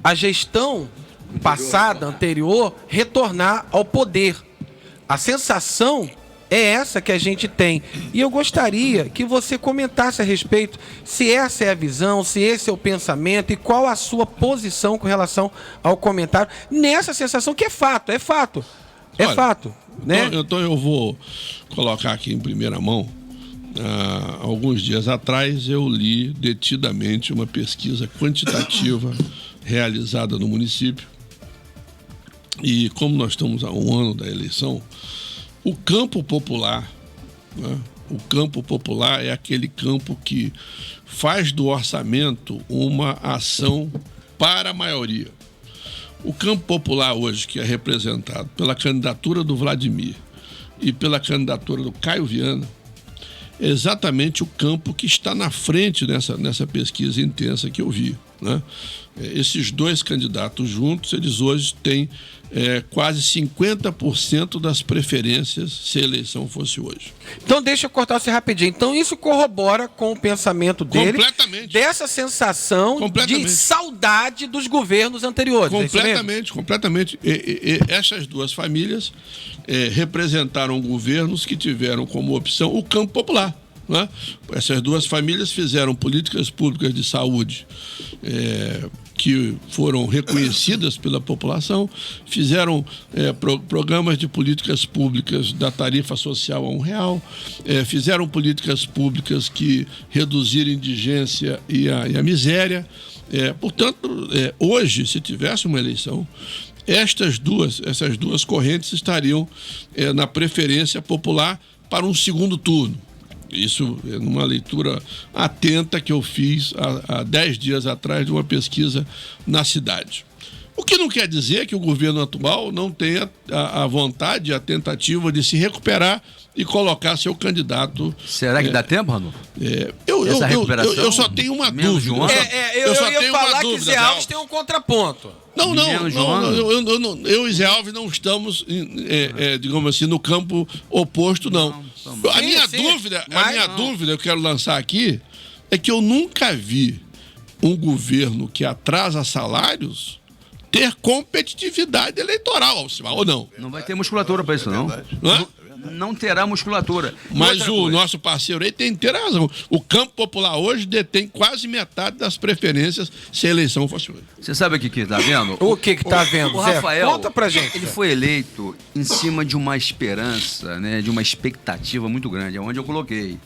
a gestão passada, anterior, retornar ao poder. A sensação é essa que a gente tem. E eu gostaria que você comentasse a respeito se essa é a visão, se esse é o pensamento e qual a sua posição com relação ao comentário nessa sensação que é fato. Olha, fato. Né? Então eu vou colocar aqui em primeira mão. Alguns dias atrás eu li detidamente uma pesquisa quantitativa realizada no município. E como nós estamos há um ano da eleição, o campo popular, né? O campo popular é aquele campo que faz do orçamento uma ação para a maioria. O campo popular hoje, que é representado pela candidatura do Vladimir e pela candidatura do Caio Viana, é exatamente o campo que está na frente nessa pesquisa intensa que eu vi, né? Esses dois candidatos juntos, eles hoje têm quase 50% das preferências se a eleição fosse hoje. Então deixa eu cortar você rapidinho. Então isso corrobora com o pensamento dele, completamente, dessa sensação de saudade dos governos anteriores. Completamente. Essas duas famílias representaram governos que tiveram como opção o campo popular, né? Essas duas famílias fizeram políticas públicas de saúde que foram reconhecidas pela população, fizeram programas de políticas públicas da tarifa social a R$1, fizeram políticas públicas que reduziram a indigência e a miséria. Portanto, hoje, se tivesse uma eleição, essas duas correntes estariam na preferência popular para um segundo turno. Isso é numa leitura atenta que eu fiz há 10 dias atrás de uma pesquisa na cidade. O que não quer dizer que o governo atual não tenha a vontade, a tentativa de se recuperar e colocar seu candidato. Será que dá tempo, Ranulfo? Eu só tenho uma dúvida. Eu ia falar que Zé Alves tem um contraponto. Não, eu e Zé Alves não estamos, digamos assim, no campo oposto, não. A minha dúvida, eu quero lançar aqui, é que eu nunca vi um governo que atrasa salários ter competitividade eleitoral, Alcimar, ou não? Não vai ter musculatura para isso, não. Não terá musculatura. Mas nosso parceiro aí tem inteira razão. O campo popular hoje detém quase metade das preferências se a eleição fosse hoje. Você sabe o que tá vendo? O que tá vendo, o Rafael, Zé? Conta pra gente. Ele foi eleito em cima de uma esperança, né, de uma expectativa muito grande, onde eu coloquei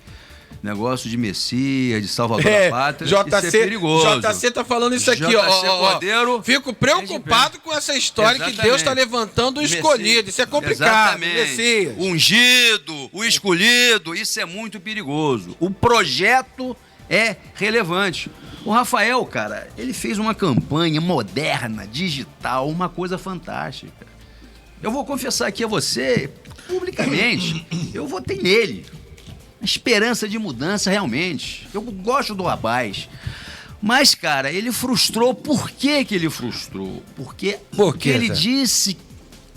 negócio de Messias, de Salvador da Pátria, isso é perigoso. JC tá falando isso aqui, ó. Fico preocupado com essa história. Exatamente. Que Deus tá levantando o escolhido. Isso é complicado. Messias. Ungido, o escolhido, isso é muito perigoso. O projeto é relevante. O Rafael, cara, ele fez uma campanha moderna, digital, uma coisa fantástica. Eu vou confessar aqui a você, publicamente, eu votei nele. Esperança de mudança, realmente. Eu gosto do rapaz. Mas, cara, ele frustrou. Por que ele frustrou? Porque ele disse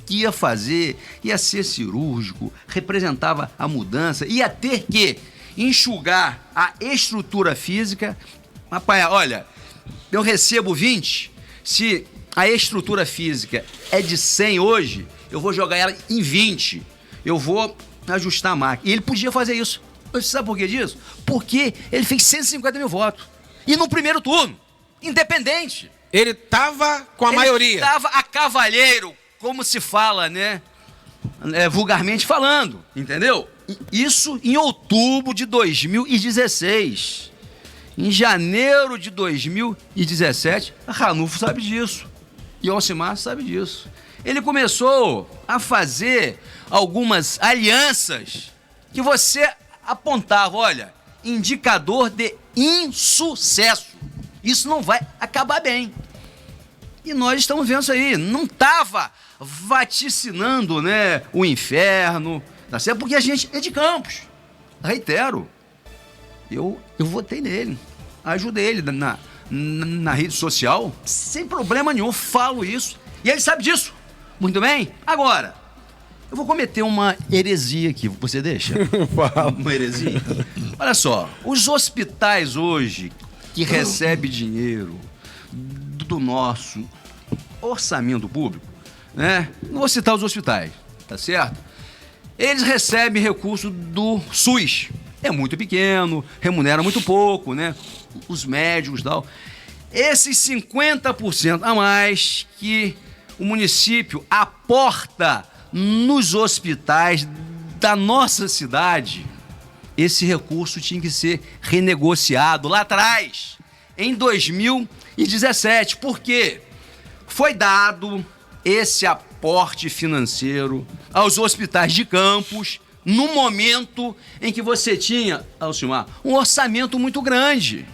que ia fazer, ia ser cirúrgico, representava a mudança, ia ter que enxugar a estrutura física. Rapaz, olha, eu recebo 20, se a estrutura física é de 100 hoje, eu vou jogar ela em 20. Eu vou ajustar a máquina. E ele podia fazer isso. Você sabe por que disso? Porque ele fez 150 mil votos. E no primeiro turno, independente. Ele tava com a maioria. Ele tava a cavalheiro, como se fala, né? Vulgarmente falando, entendeu? Isso em outubro de 2016. Em janeiro de 2017, a Ranulfo sabe disso. E o Alcimar sabe disso. Ele começou a fazer algumas alianças que você apontava, olha, indicador de insucesso. Isso não vai acabar bem. E nós estamos vendo isso aí. Não estava vaticinando, né, o inferno, tá certo? Porque a gente é de Campos. Reitero, eu votei nele, ajudei ele na rede social, sem problema nenhum, falo isso. E ele sabe disso. Muito bem? Agora, eu vou cometer uma heresia aqui, você deixa? Uma heresia? Olha só, os hospitais hoje que recebem dinheiro do nosso orçamento público, né? Não vou citar os hospitais, tá certo? Eles recebem recurso do SUS. É muito pequeno, remunera muito pouco, né? Os médicos e tal. Esses 50% a mais que o município aporta nos hospitais da nossa cidade, esse recurso tinha que ser renegociado lá atrás, em 2017. Por quê? Foi dado esse aporte financeiro aos hospitais de Campos no momento em que você tinha, Alcimar, um orçamento muito grande.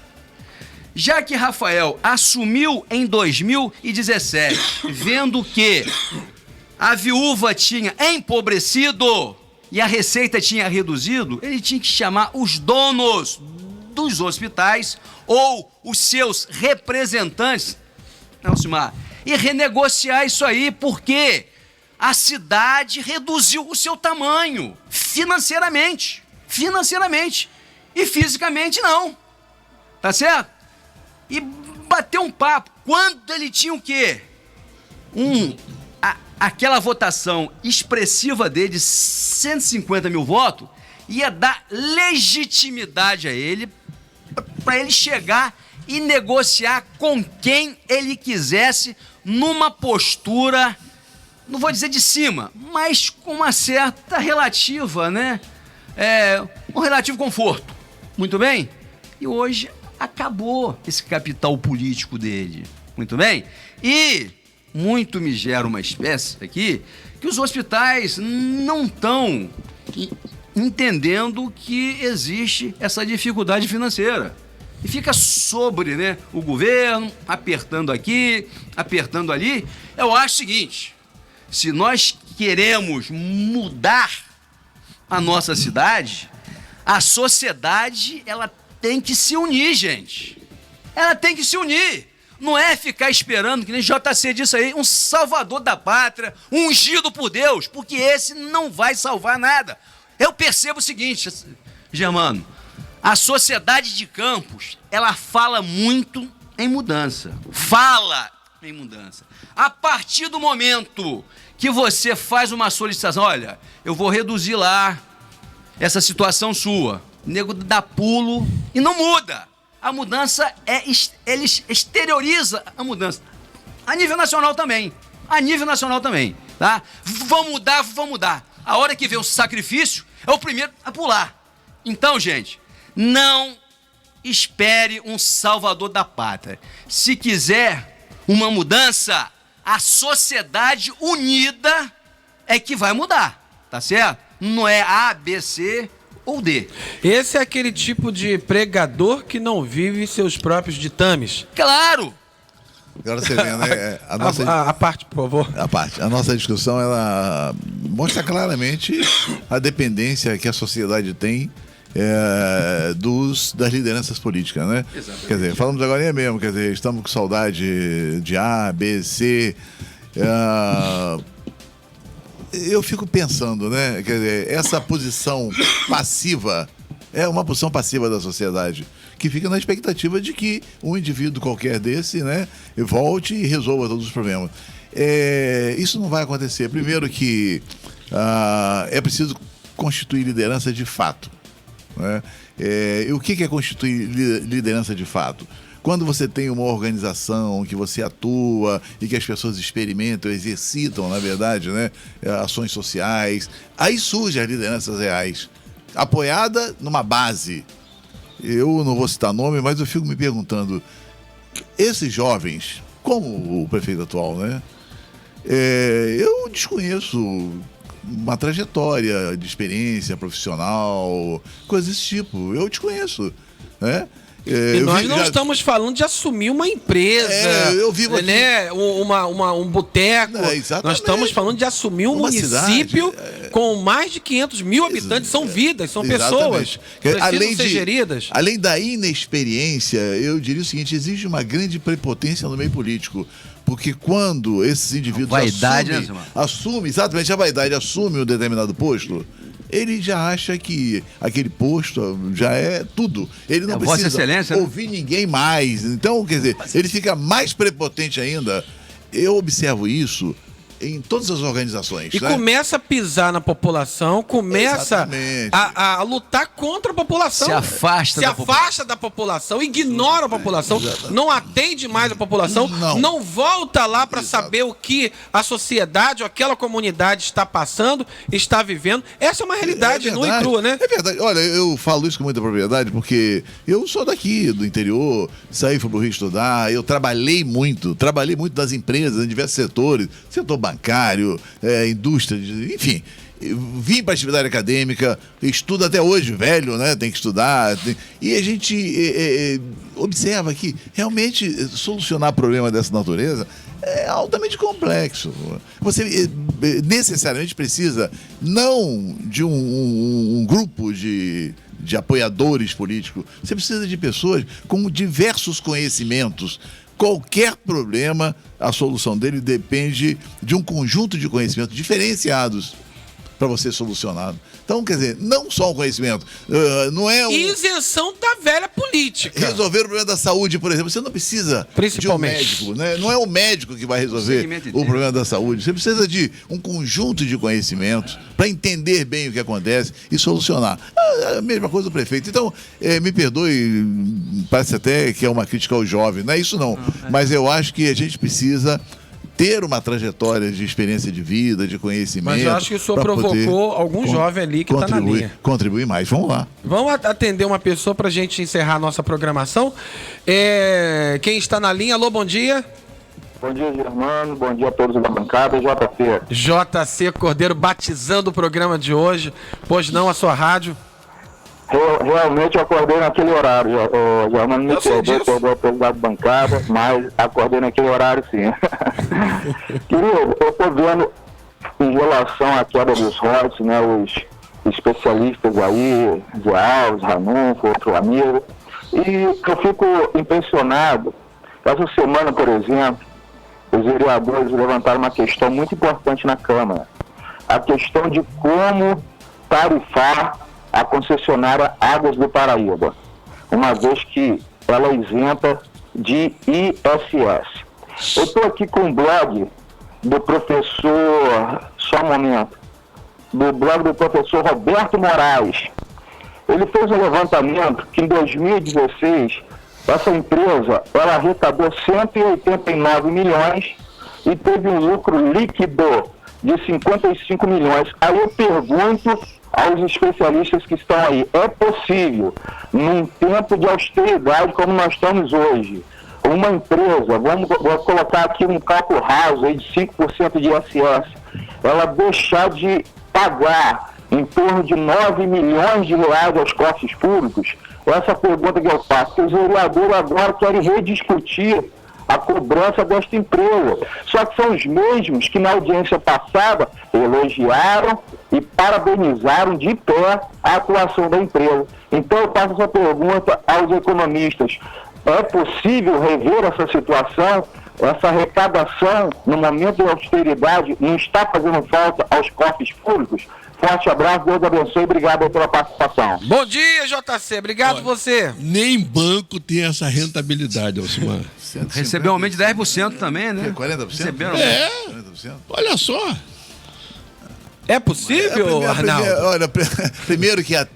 Já que Rafael assumiu em 2017, vendo que a viúva tinha empobrecido e a receita tinha reduzido, ele tinha que chamar os donos dos hospitais ou os seus representantes, Alcimar, e renegociar isso aí, porque a cidade reduziu o seu tamanho financeiramente, e fisicamente não, tá certo? E bateu um papo, quando ele tinha o quê? Aquela votação expressiva dele de 150 mil votos ia dar legitimidade a ele para ele chegar e negociar com quem ele quisesse numa postura, não vou dizer de cima, mas com uma certa relativa, né? Um relativo conforto. Muito bem? E hoje acabou esse capital político dele. Muito bem? E muito me gera uma espécie aqui que os hospitais não estão entendendo que existe essa dificuldade financeira. E fica sobre, né, o governo, apertando aqui, apertando ali. Eu acho o seguinte, se nós queremos mudar a nossa cidade, a sociedade, ela tem que se unir, gente. Ela tem que se unir. Não é ficar esperando, que nem JC disse aí, um salvador da pátria, um ungido por Deus, porque esse não vai salvar nada. Eu percebo o seguinte, Germano, a sociedade de Campos, ela fala muito em mudança. Fala em mudança. A partir do momento que você faz uma solicitação, olha, eu vou reduzir lá essa situação sua, o nego dá pulo e não muda. A mudança ele exterioriza a mudança. A nível nacional também. Tá? Vão mudar. A hora que vem o sacrifício, é o primeiro a pular. Então, gente, não espere um salvador da pátria. Se quiser uma mudança, a sociedade unida é que vai mudar, tá certo? Não é A, B, C ou D. Esse é aquele tipo de pregador que não vive seus próprios ditames. Claro! Agora você vê, né? A parte, por favor. A nossa discussão, ela mostra claramente a dependência que a sociedade tem das lideranças políticas, né? Exatamente. Quer dizer, falamos agora mesmo, quer dizer, estamos com saudade de A, B, C. Eu fico pensando, né? Quer dizer, essa posição passiva é uma posição passiva da sociedade, que fica na expectativa de que um indivíduo qualquer desse, né, volte e resolva todos os problemas. Isso não vai acontecer. Primeiro que é preciso constituir liderança de fato, né? E o que é constituir liderança de fato? Quando você tem uma organização que você atua e que as pessoas experimentam, exercitam, na verdade, né, ações sociais, aí surgem as lideranças reais, apoiada numa base. Eu não vou citar nome, mas eu fico me perguntando, esses jovens, como o prefeito atual, né, eu desconheço uma trajetória de experiência profissional, coisas desse tipo, eu desconheço, né? E nós não estamos falando de assumir uma empresa, eu vivo aqui, né? Um boteco. Nós estamos falando de assumir um município com mais de 500 mil habitantes. São vidas, são pessoas que precisam ser geridas. Além da inexperiência, eu diria o seguinte, exige uma grande prepotência no meio político. Porque quando esses indivíduos assumem exatamente a vaidade, assume um determinado posto, ele já acha que aquele posto já é tudo. Ele não precisa ouvir ninguém mais. Então, quer dizer, ele fica mais prepotente ainda. Eu observo isso em todas as organizações. E começa a pisar na população, começa a lutar contra a população. Se afasta da população, ignora a população, não atende mais a população, não volta lá para saber o que a sociedade ou aquela comunidade está passando, está vivendo. Essa é uma realidade nua e crua, né? É verdade. Olha, eu falo isso com muita propriedade porque eu sou daqui, do interior, fui pro Rio estudar, eu trabalhei muito das empresas em diversos setores, setor bancário, indústria, enfim. Vim para a atividade acadêmica, estudo até hoje, velho, né? Tem que estudar. E a gente observa que realmente solucionar problema dessa natureza é altamente complexo. Você necessariamente precisa não de um grupo de apoiadores políticos, você precisa de pessoas com diversos conhecimentos. Qualquer problema, a solução dele depende de um conjunto de conhecimentos diferenciados para você solucionar. Então, quer dizer, não só o conhecimento, não é isenção da velha política. Resolver o problema da saúde, por exemplo, você não precisa de um médico, né? Não é o médico que vai resolver o problema da saúde. Você precisa de um conjunto de conhecimentos para entender bem o que acontece e solucionar. A mesma coisa do prefeito. Então, me perdoe, parece até que é uma crítica ao jovem, não é isso não. Mas eu acho que a gente precisa ter uma trajetória de experiência de vida, de conhecimento. Mas eu acho que o senhor provocou algum jovem ali que está na linha. Contribuir mais. Vamos lá. Vamos atender uma pessoa para a gente encerrar a nossa programação. Quem está na linha, alô, bom dia. Bom dia, Germano. Bom dia a todos da bancada. JC Cordeiro batizando o programa de hoje. Pois não, a sua rádio. Realmente eu acordei naquele horário, Germano, me perdoou pelo lado da bancada, mas acordei naquele horário sim. Eu estou vendo em relação à queda dos royalties, né, os especialistas aí, Zé Alves, Ranulfo, outro amigo, e eu fico impressionado Essa semana, por exemplo, os vereadores levantaram uma questão muito importante na Câmara. A questão de como tarifar a concessionária Águas do Paraíba, uma vez que ela é isenta de ISS. Eu estou aqui com o blog do professor, só um momento, do blog do professor Roberto Moraes. Ele fez um levantamento que em 2016, essa empresa, ela arrecadou 189 milhões e teve um lucro líquido de 55 milhões. Aí eu pergunto aos especialistas que estão aí, é possível, num tempo de austeridade como nós estamos hoje, uma empresa, vou colocar aqui um cálculo raso aí de 5% de ISS, ela deixar de pagar em torno de 9 milhões de reais aos cofres públicos? Essa pergunta que eu faço, que os vereadores agora querem rediscutir a cobrança desta empresa. Só que são os mesmos que na audiência passada elogiaram e parabenizaram de pé a atuação da empresa. Então eu faço essa pergunta aos economistas. É possível rever essa situação? Essa arrecadação no momento de austeridade não está fazendo falta aos cofres públicos? Forte abraço, Deus abençoe, obrigado pela participação. Bom dia, JC, obrigado você. Nem banco tem essa rentabilidade, Alcimar. Recebeu um aumento de 10% também, né? 40%? Receberam 40%? Olha só. É possível, Arnaldo? Olha, primeiro que é o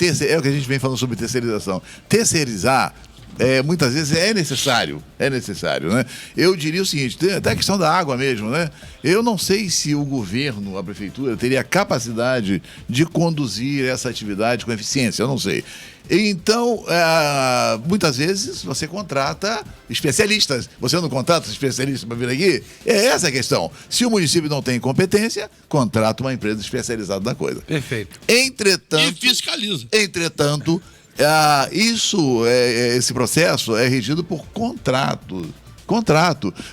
que a gente vem falando sobre terceirização. Terceirizar, muitas vezes é necessário, né? Eu diria o seguinte, tem até a questão da água mesmo, né? Eu não sei se o governo, a prefeitura, teria capacidade de conduzir essa atividade com eficiência, eu não sei. Então, muitas vezes você contrata especialistas. Você não contrata especialistas para vir aqui? É essa a questão. Se o município não tem competência, contrata uma empresa especializada na coisa. Perfeito. E fiscaliza. Entretanto, esse processo é regido por contrato.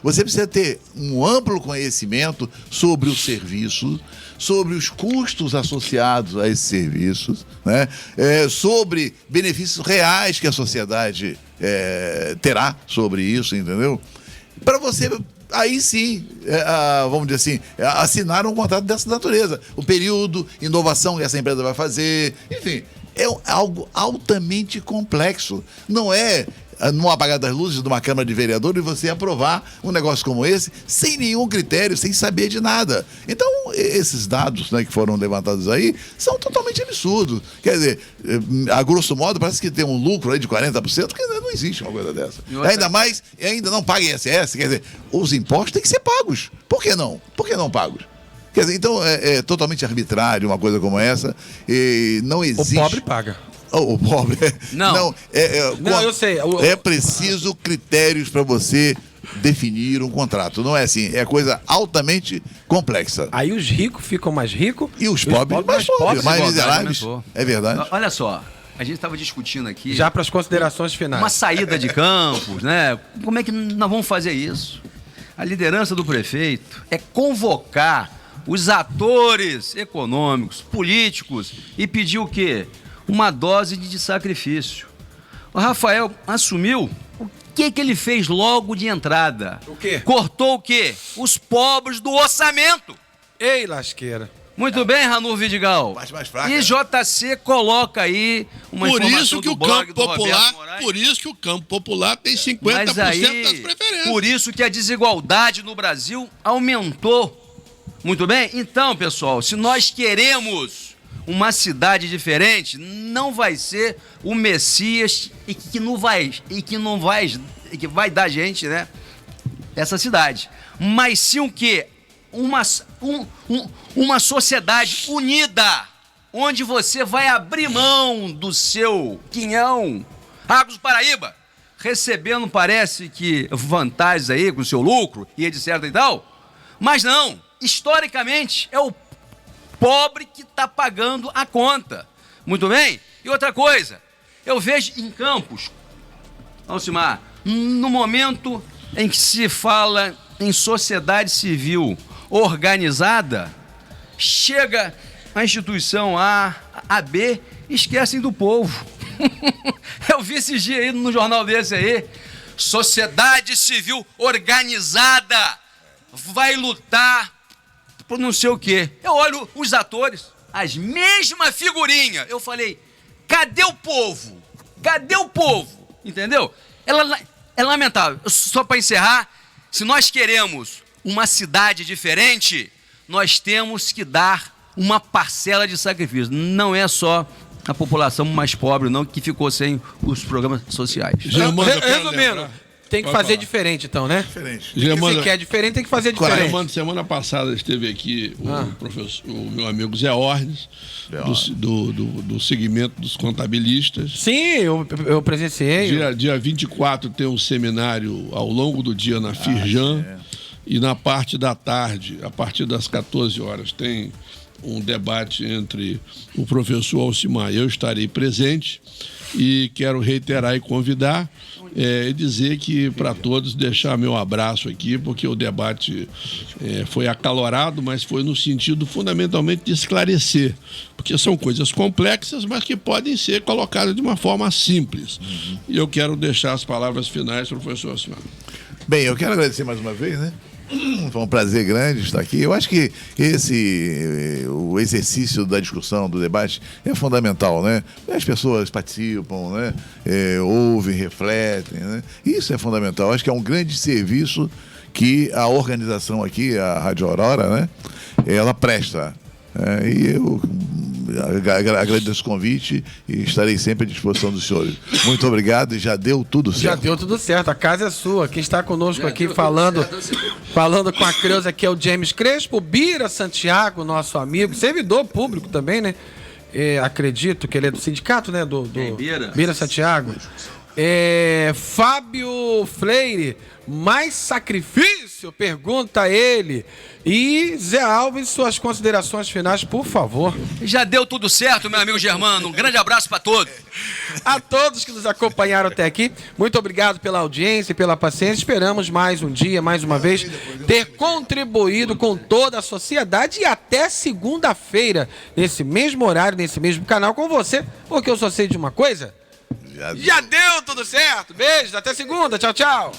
Você precisa ter um amplo conhecimento sobre o serviço, sobre os custos associados a esses serviços, né? Sobre benefícios reais que a sociedade terá sobre isso, entendeu? Para você, aí sim, vamos dizer assim, assinar um contrato dessa natureza. O período, inovação que essa empresa vai fazer, enfim, é algo altamente complexo. Não é no apagar das luzes de uma Câmara de Vereadores e você aprovar um negócio como esse sem nenhum critério, sem saber de nada. Então, esses dados, né, que foram levantados aí são totalmente absurdos. Quer dizer, a grosso modo, parece que tem um lucro aí de 40%, que não existe uma coisa dessa. Ainda não paga ISS, quer dizer, os impostos têm que ser pagos. Por que não? Por que não pagos? Quer dizer, então é totalmente arbitrário uma coisa como essa, e não existe... O pobre paga. O pobre. Não, eu sei. É preciso critérios para você definir um contrato. Não é assim. É coisa altamente complexa. Aí os ricos ficam mais ricos e os pobres mais pobres, mais miseráveis. É verdade. Olha só, a gente estava discutindo aqui. Já para as considerações finais. Uma saída de campos, né? Como é que nós vamos fazer isso? A liderança do prefeito é convocar os atores econômicos, políticos e pedir o quê? Uma dose de sacrifício. O Rafael assumiu, o que ele fez logo de entrada? O quê? Cortou o quê? Os pobres do orçamento. Ei, lasqueira. Muito bem, Ranulfo Vidigal. Mais fraca. E JC coloca aí uma informação do blog do Roberto Moraes. Por isso que o campo popular tem 50% das preferências. Por isso que a desigualdade no Brasil aumentou. Muito bem? Então, pessoal, se nós queremos uma cidade diferente, não vai ser o Messias que vai dar gente, né, essa cidade. Mas sim o quê? Uma sociedade unida, onde você vai abrir mão do seu quinhão. Águas do Paraíba, recebendo, parece que vantagens aí com o seu lucro e etc e tal, mas não, historicamente é o pobre que está pagando a conta. Muito bem? E outra coisa, eu vejo em Campos, Alcimar, no momento em que se fala em sociedade civil organizada, chega a instituição A, a B, esquecem do povo. Eu vi esse dia aí no jornal desse aí, sociedade civil organizada vai lutar por não sei o quê. Eu olho os atores, as mesmas figurinhas. Eu falei, cadê o povo? Cadê o povo? Entendeu? É lamentável. Só para encerrar, se nós queremos uma cidade diferente, nós temos que dar uma parcela de sacrifício. Não é só a população mais pobre, não, que ficou sem os programas sociais. Resumindo, tem que fazer diferente, então, né? Diferente. Se quer diferente, tem que fazer diferente. Germando, semana passada esteve aqui o meu amigo Zé Ornes, do segmento dos contabilistas. Sim, eu presenciei. Dia 24 tem um seminário ao longo do dia na Firjan. E na parte da tarde, a partir das 14 horas, tem um debate entre o professor Alcimar e eu estarei presente. E quero reiterar e convidar e dizer que para todos deixar meu abraço aqui, porque o debate foi acalorado, mas foi no sentido fundamentalmente de esclarecer, porque são coisas complexas, mas que podem ser colocadas de uma forma simples. E eu quero deixar as palavras finais para o professor Alcimar. Bem, eu quero agradecer mais uma vez, né? Foi um prazer grande estar aqui. Eu acho que o exercício da discussão, do debate, é fundamental, né? As pessoas participam, né? Ouvem, refletem, né? Isso é fundamental. Acho que é um grande serviço que a organização aqui, a Rádio Aurora, né? Ela presta. E eu agradeço o convite e estarei sempre à disposição dos senhores. Muito obrigado e já deu tudo certo. Já deu tudo certo, a casa é sua. Quem está conosco aqui falando com a Creuza aqui é o James Crespo, Bira Santiago, nosso amigo, servidor público também, né? Acredito que ele é do sindicato, né? Do Bira Santiago. Fábio Freire, mais sacrifício? Pergunta ele. E Zé Alves, suas considerações finais, por favor. Já deu tudo certo, meu amigo Germano. Um grande abraço para todos. A todos que nos acompanharam até aqui, muito obrigado pela audiência e pela paciência. Esperamos mais um dia, mais uma vez, ter contribuído com toda a sociedade e até segunda-feira, nesse mesmo horário, nesse mesmo canal, com você, porque eu só sei de uma coisa. Já deu tudo certo. Beijos, até segunda. Tchau, tchau.